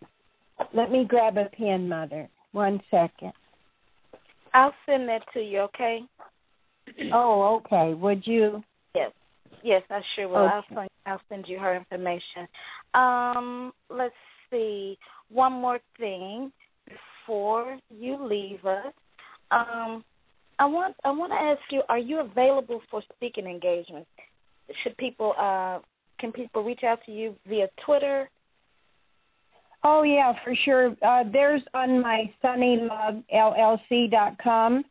Let me grab a pen, Mother. 1 second. I'll send that to you, okay? Oh, okay. Would you? Yes, I sure will. Okay. I'll send you her information. Let's see. One more thing before you leave us. I want to ask you, are you available for speaking engagements? Can people reach out to you via Twitter? Oh, yeah, for sure. There's on my sunnylovellc.com.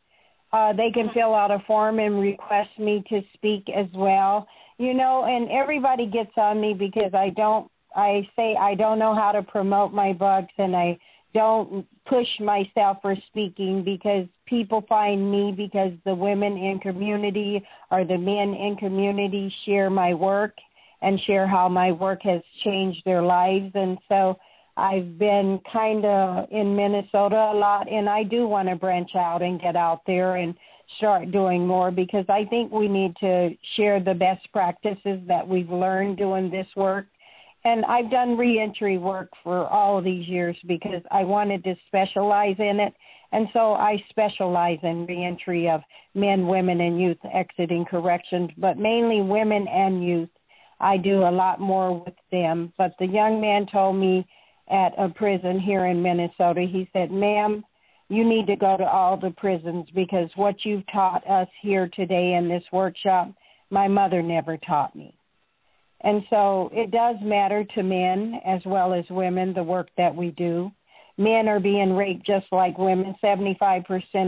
They can fill out a form and request me to speak as well. You know, and everybody gets on me because I say I don't know how to promote my books, and I don't push myself for speaking because people find me because the women in community or the men in community share my work and share how my work has changed their lives. And so I've been kind of in Minnesota a lot, and I do want to branch out and get out there and start doing more because I think we need to share the best practices that we've learned doing this work And I've done reentry work for all of these years because I wanted to specialize in it. And so I specialize in reentry of men, women, and youth exiting corrections, but mainly women and youth. I do a lot more with them. But the young man told me at a prison here in Minnesota, he said, ma'am, you need to go to all the prisons because what you've taught us here today in this workshop, my mother never taught me. And so it does matter to men as well as women, the work that we do. Men are being raped just like women. 75%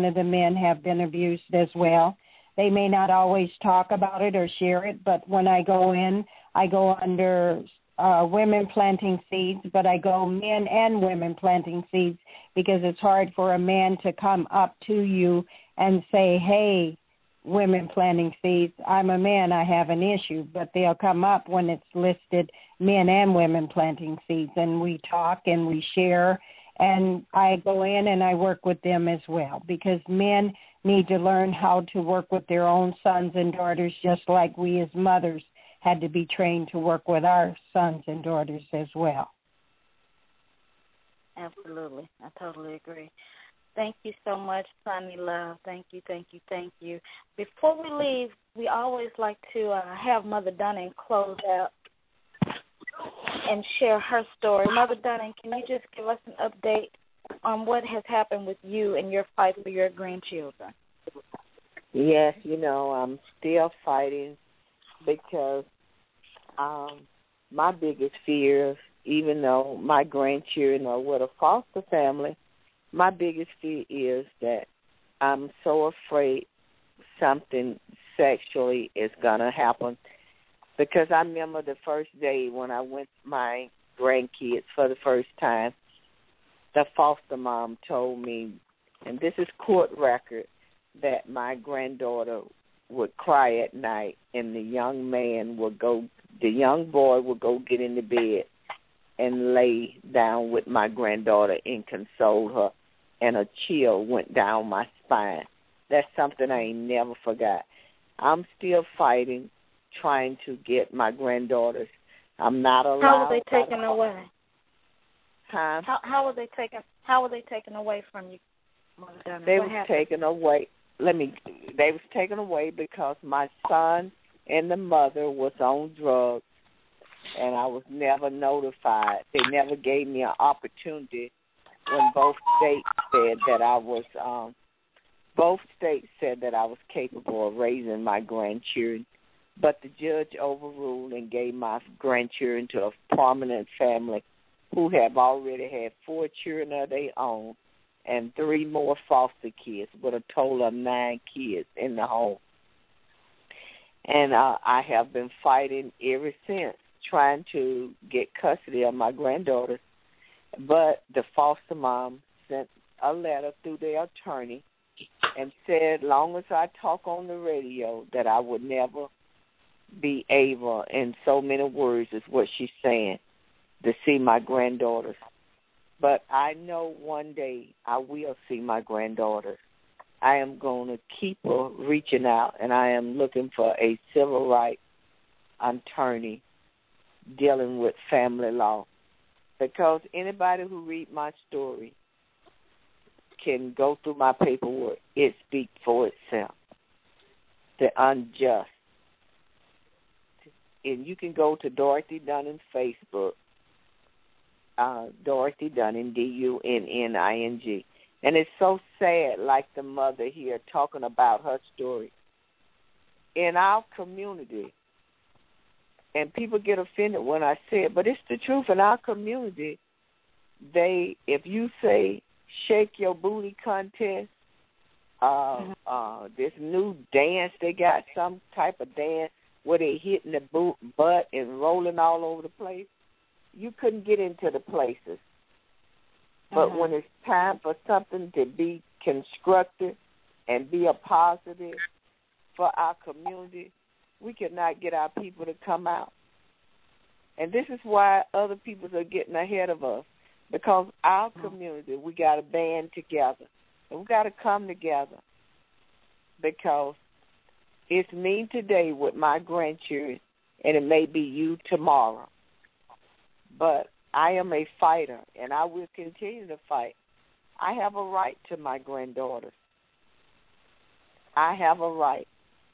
of the men have been abused as well. They may not always talk about it or share it, but when I go in, I go under women planting seeds, but I go men and women planting seeds because it's hard for a man to come up to you and say, hey, women planting seeds, I'm a man, I have an issue, but they'll come up when it's listed men and women planting seeds, and we talk and we share, and I go in and I work with them as well because men need to learn how to work with their own sons and daughters just like we as mothers had to be trained to work with our sons and daughters as well. Absolutely. I totally agree. Thank you so much, Sonny Love. Thank you, thank you, thank you. Before we leave, we always like to have Mother Dunning close out and share her story. Mother Dunning, can you just give us an update on what has happened with you and your fight for your grandchildren? Yes, I'm still fighting because my biggest fear, even though my grandchildren are with a foster family, my biggest fear is that I'm so afraid something sexually is going to happen. Because I remember the first day when I went to my grandkids for the first time, the foster mom told me, and this is court record, that my granddaughter would cry at night and the young boy would go get in the bed and lay down with my granddaughter and console her, and a chill went down my spine. That's something I ain't never forgot. I'm still fighting, trying to get my granddaughters. I'm not allowed. How were they taken away? Huh? How were they taken? How were they taken away from you, Mother Dunning? They were taken away. They was taken away because my son and the mother was on drugs, and I was never notified. They never gave me an opportunity when both states said that I was capable of raising my grandchildren. But the judge overruled and gave my grandchildren to a prominent family who have already had 4 children of their own and 3 more foster kids with a total of 9 kids in the home. And I have been fighting ever since, trying to get custody of my granddaughters. But the foster mom sent a letter through their attorney and said, long as I talk on the radio, that I would never be able, in so many words is what she's saying, to see my granddaughters. But I know one day I will see my granddaughters. I am going to keep reaching out, and I am looking for a civil rights attorney dealing with family law. Because anybody who read my story can go through my paperwork. It speaks for itself. The unjust. And you can go to Dorothy Dunning's Facebook, Dorothy Dunning, Dunning. And it's so sad, like the mother here talking about her story. In our community, and people get offended when I say it, but it's the truth. In our community, if you say shake your booty contest, this new dance, they got some type of dance where they hitting the butt and rolling all over the place, you couldn't get into the places. But when it's time for something to be constructive and be a positive for our community, we cannot get our people to come out. And this is why other people are getting ahead of us, because our community, we got to band together. And we got to come together, because it's me today with my grandchildren, and it may be you tomorrow. but I am a fighter, and I will continue to fight. I have a right to my granddaughters. I have a right.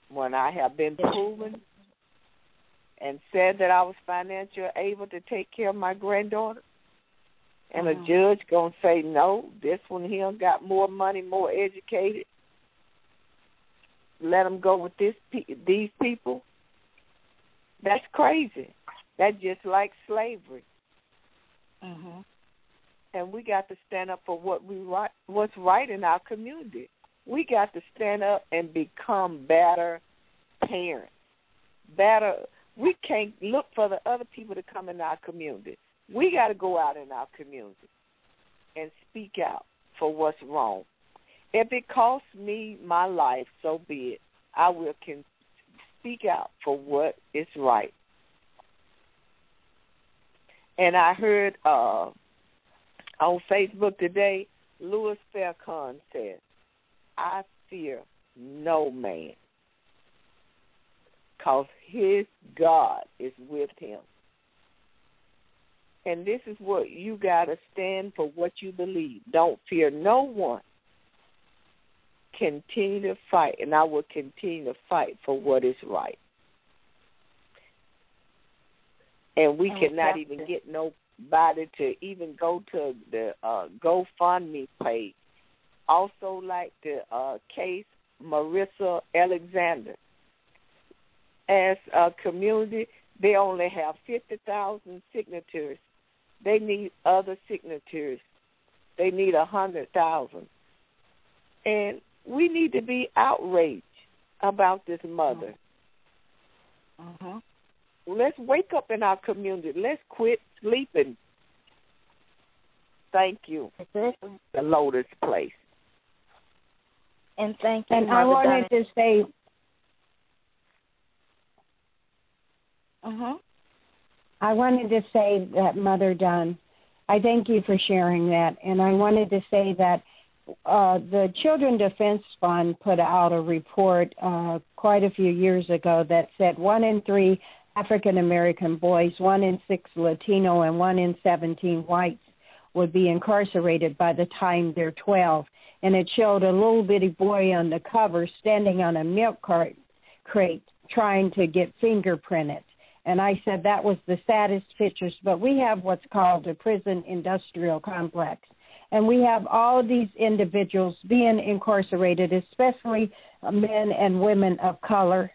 When I have been proven and said that I was financially able to take care of my granddaughter, and a judge going to say, no, this one here got more money, more educated, let them go with these people, that's crazy. That's just like slavery. And we got to stand up for what's right in our community. We got to stand up and become better parents. We can't look for the other people to come in our community. We got to go out in our community and speak out for what's wrong. If it costs me my life, so be it. I will speak out for what is right. And I heard on Facebook today, Louis Farrakhan said, I fear no man, because his God is with him. And this is what you got to stand for, what you believe. Don't fear no one. Continue to fight, and I will continue to fight for what is right. And we cannot even get nobody to even go to the GoFundMe page. Also, like the case Marissa Alexander. As a community, they only have 50,000 signatures. They need other signatures. They need 100,000. And we need to be outraged about this mother. Let's wake up in our community. Let's quit sleeping. Thank you. The Lotus Place. And thank you. And I wanted to say, I wanted to say that, Mother Dunn, I thank you for sharing that. And I wanted to say that the Children Defense Fund put out a report quite a few years ago that said 1 in 3 African-American boys, 1 in 6 Latino, and 1 in 17 whites would be incarcerated by the time they're 12. And it showed a little bitty boy on the cover standing on a milk crate trying to get fingerprinted. And I said that was the saddest pictures. But we have what's called a prison industrial complex. And we have all these individuals being incarcerated, especially men and women of color.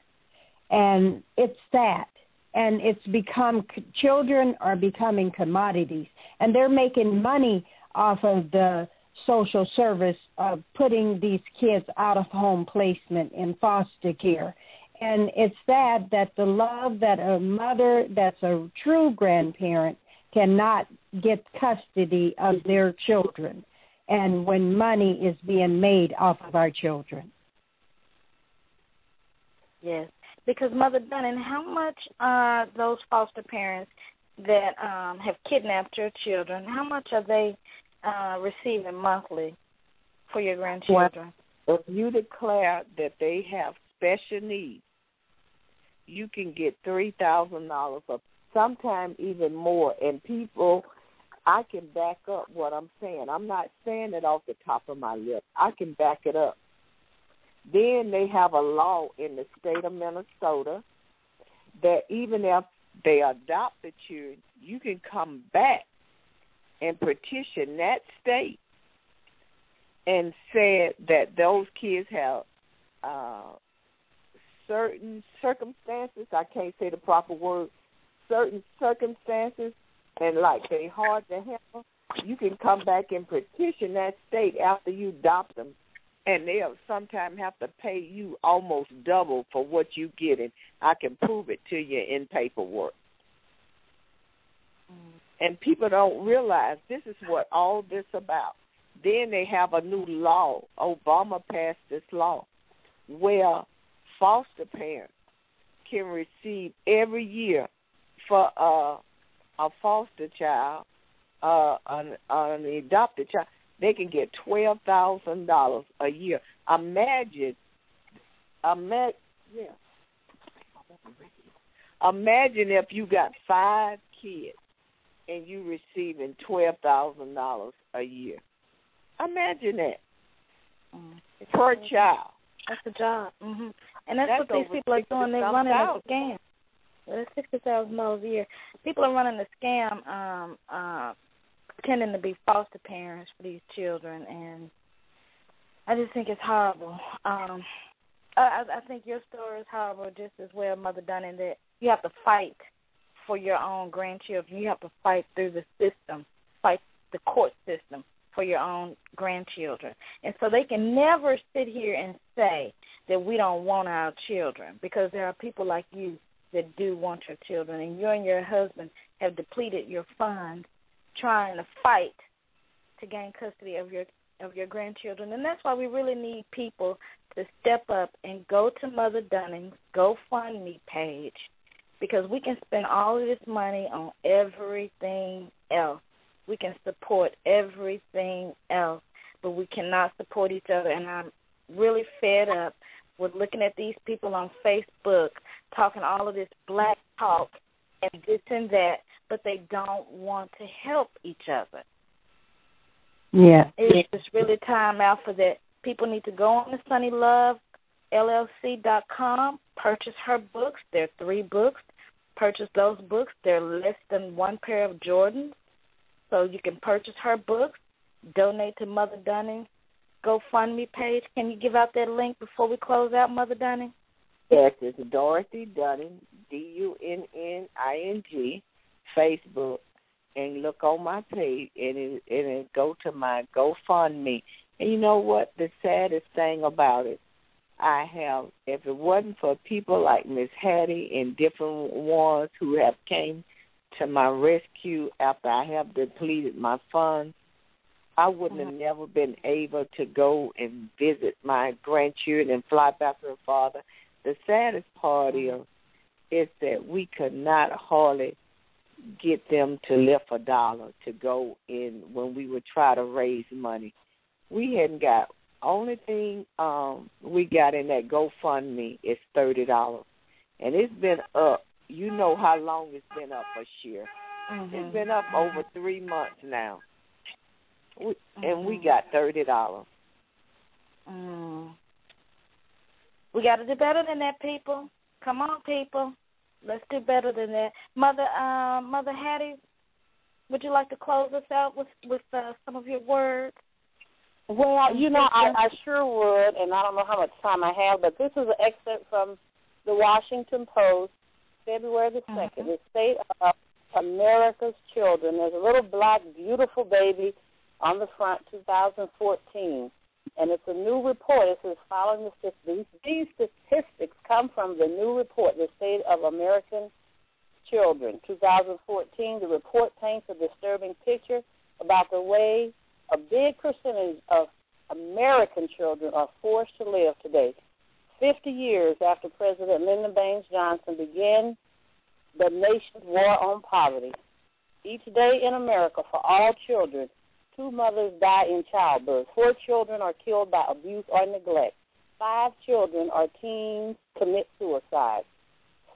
And it's sad. And it's become, children are becoming commodities. And they're making money off of the social service of putting these kids out of home placement in foster care. And it's sad that the love that a mother that's a true grandparent cannot get custody of their children, and when money is being made off of our children. Yes, because Mother Dunn, and how much are those foster parents that have kidnapped your children, how much are they receiving monthly for your grandchildren? Well, if you declare that they have special needs, you can get $3,000 or sometimes even more. And people, I can back up what I'm saying. I'm not saying it off the top of my lip. I can back it up. Then they have a law in the state of Minnesota that even if they adopt the children, you can come back and petition that state and say that those kids have certain circumstances, I can't say the proper word, certain circumstances, and like they hard to handle, you can come back and petition that state after you adopt them, and they'll sometimes have to pay you almost double for what you get, and I can prove it to you in paperwork. And people don't realize this is what all this about. Then they have a new law. Obama passed this law where foster parents can receive every year for a foster child, an adopted child, they can get $12,000 a year. Imagine if you got 5 kids and you receiving $12,000 a year. Imagine that. Per child. That's a job. And that's what these people are doing. They're running a scam. That's $60,000 a year. People are running a scam, pretending to be foster parents for these children, and I just think it's horrible. I think your story is horrible just as well, Mother Dunning, that you have to fight for your own grandchildren. You have to fight through the system, fight the court system for your own grandchildren. And so they can never sit here and say that we don't want our children, because there are people like you that do want your children, and you and your husband have depleted your funds trying to fight to gain custody of your grandchildren. And that's why we really need people to step up and go to Mother Dunning's GoFundMe page, because we can spend all of this money on everything else. We can support everything else, but we cannot support each other. And I'm really fed up with looking at these people on Facebook talking all of this black talk and this and that, but they don't want to help each other. Yeah. It's just really time out for that. People need to go on to SunnyLoveLLC.com, purchase her books. There are 3 books. Purchase those books. They're less than 1 pair of Jordans. So you can purchase her books, donate to Mother Dunning's GoFundMe page. Can you give out that link before we close out, Mother Dunning? Yes, it's Dorothy Dunning, DUNNING, Facebook, and look on my page, and it go to my GoFundMe. And you know what? The saddest thing about it, if it wasn't for people like Miss Hattie and different ones who have came to my rescue after I have depleted my funds, I wouldn't have never been able to go and visit my grandchildren and fly back to her father. The saddest part is that we could not hardly get them to lift $1 to go in when we would try to raise money. We hadn't got, only thing we got in that GoFundMe is $30. And it's been up. You know how long it's been up, Ashir. It's been up over 3 months now. And we got $30. We got to do better than that, people. Come on, people. Let's do better than that. Mother Hattie, would you like to close us out with some of your words? Well, I sure would, and I don't know how much time I have, but this is an excerpt from the Washington Post, February the 2nd, the State of America's Children. There's a little black, beautiful baby on the front, 2014, and it's a new report. It says, following the statistics. These statistics come from the new report, the State of American Children, 2014. The report paints a disturbing picture about the way a big percentage of American children are forced to live today. 50 years after President Lyndon Baines Johnson began the nation's war on poverty. Each day in America, for all children, 2 mothers die in childbirth. 4 children are killed by abuse or neglect. 5 children or teens commit suicide.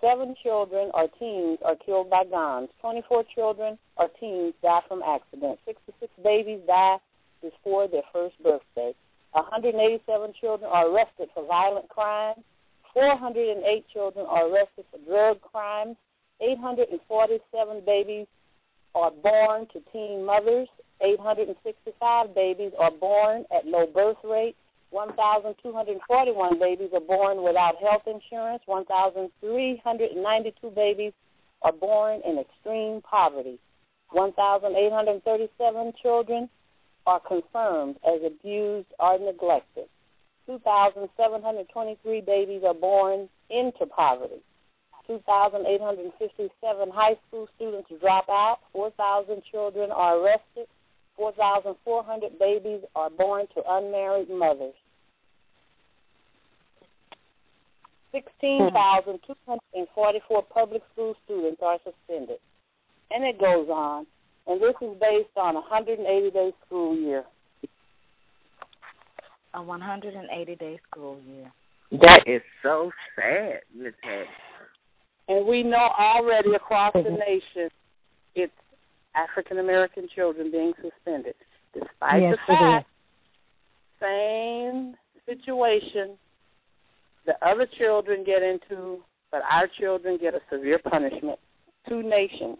7 children or teens are killed by guns. 24 children or teens die from accidents. 66 babies die before their first birthday. 187 children are arrested for violent crimes. 408 children are arrested for drug crimes. 847 babies are born to teen mothers. 865 babies are born at low birth rate. 1,241 babies are born without health insurance. 1,392 babies are born in extreme poverty. 1,837 children are confirmed as abused or neglected. 2,723 babies are born into poverty. 2,857 high school students drop out. 4,000 children are arrested. 4,400 babies are born to unmarried mothers. 16,244 public school students are suspended. And it goes on. And this is based on a 180-day school year. A 180-day school year. That is so sad, Ms. Hattie. And we know already across the nation it's African-American children being suspended. Despite Yes, the fact, same situation the other children get into, but our children get a severe punishment. Two nations.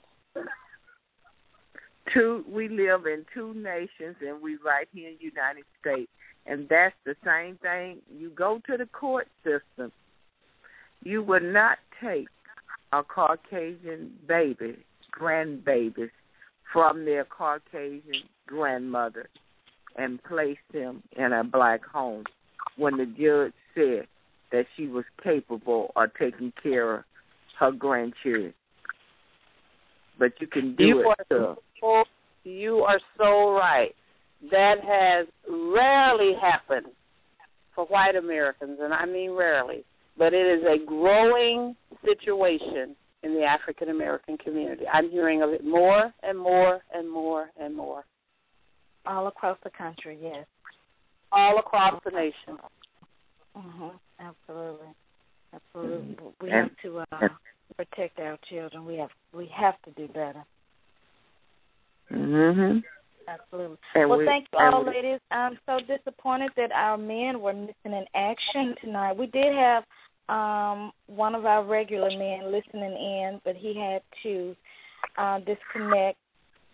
We live in two nations, and we right here in the United States. And that's the same thing. You go to the court system, you would not take a Caucasian baby, grandbabies, from their Caucasian grandmother and place them in a black home when the judge said that she was capable of taking care of her grandchildren. But you can do it too. You are so right. That has rarely happened for white Americans, and I mean rarely. But it is a growing situation in the African American community. I'm hearing of it more and more and more and more. All across the country, yes. All across the nation. Absolutely. We have to protect our children. We have to do better. Absolutely. Well, thank you all, ladies. I'm so disappointed that our men were missing in action tonight. We did have one of our regular men listening in, but he had to disconnect.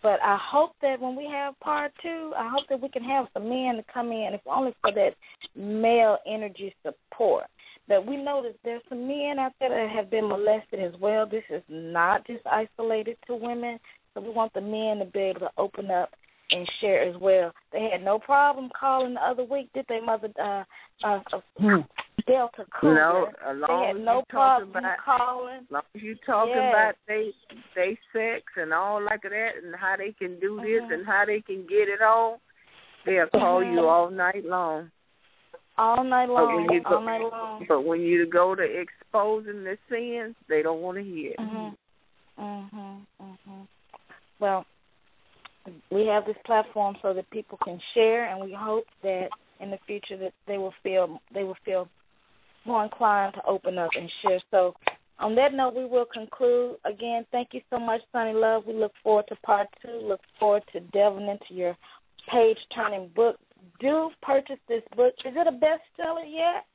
But I hope that when we have part 2, I hope that we can have some men to come in, if only for that male energy support. But we know that there's some men out there that have been molested as well. This is not just isolated to women. So we want the men to be able to open up and share as well. They had no problem calling the other week, did they, Mother Delta Cougar? No, they had no problem calling. As long as you talking about they sex and all like that and how they can do this and how they can get it on, they'll call you all night long. All night long. But when you go to exposing the sins, they don't want to hear it. Well, we have this platform so that people can share, and we hope that in the future that they will feel more inclined to open up and share. So on that note, we will conclude. Again, thank you so much, Sunny Love. We look forward to part 2. Look forward to delving into your page-turning book. Do purchase this book. Is it a bestseller yet?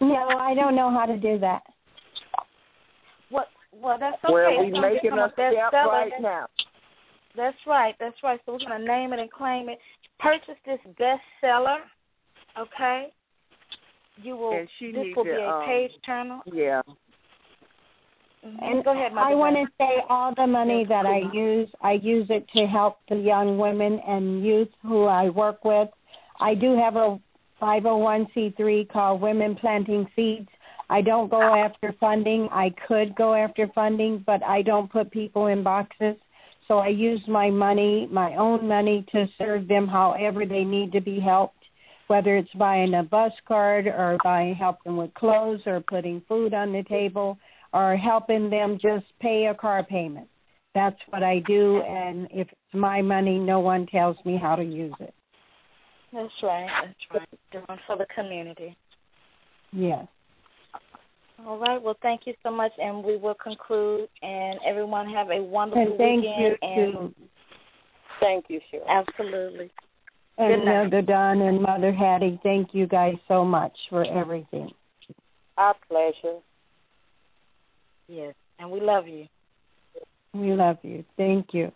No, I don't know how to do that. Well, that's okay. Well, we're making a step right now. That's right. So we're going to name it and claim it. Purchase this bestseller, okay? This will be a page turner. Yeah. And go ahead, Mother. I want to say all the money that I use it to help the young women and youth who I work with. I do have a 501c3 called Women Planting Seeds. I don't go after funding. I could go after funding, but I don't put people in boxes. So I use my money, my own money, to serve them however they need to be helped, whether it's buying a bus card or helping with clothes or putting food on the table or helping them just pay a car payment. That's what I do, and if it's my money, no one tells me how to use it. That's right. Doing for the community. Yes. All right. Well, thank you so much, and we will conclude. And everyone have a wonderful weekend. And thank you, Cheryl. Absolutely. And Mother Dawn and Mother Hattie, thank you guys so much for everything. Our pleasure. Yes, and we love you. We love you. Thank you.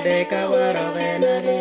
Redeka waro genarire,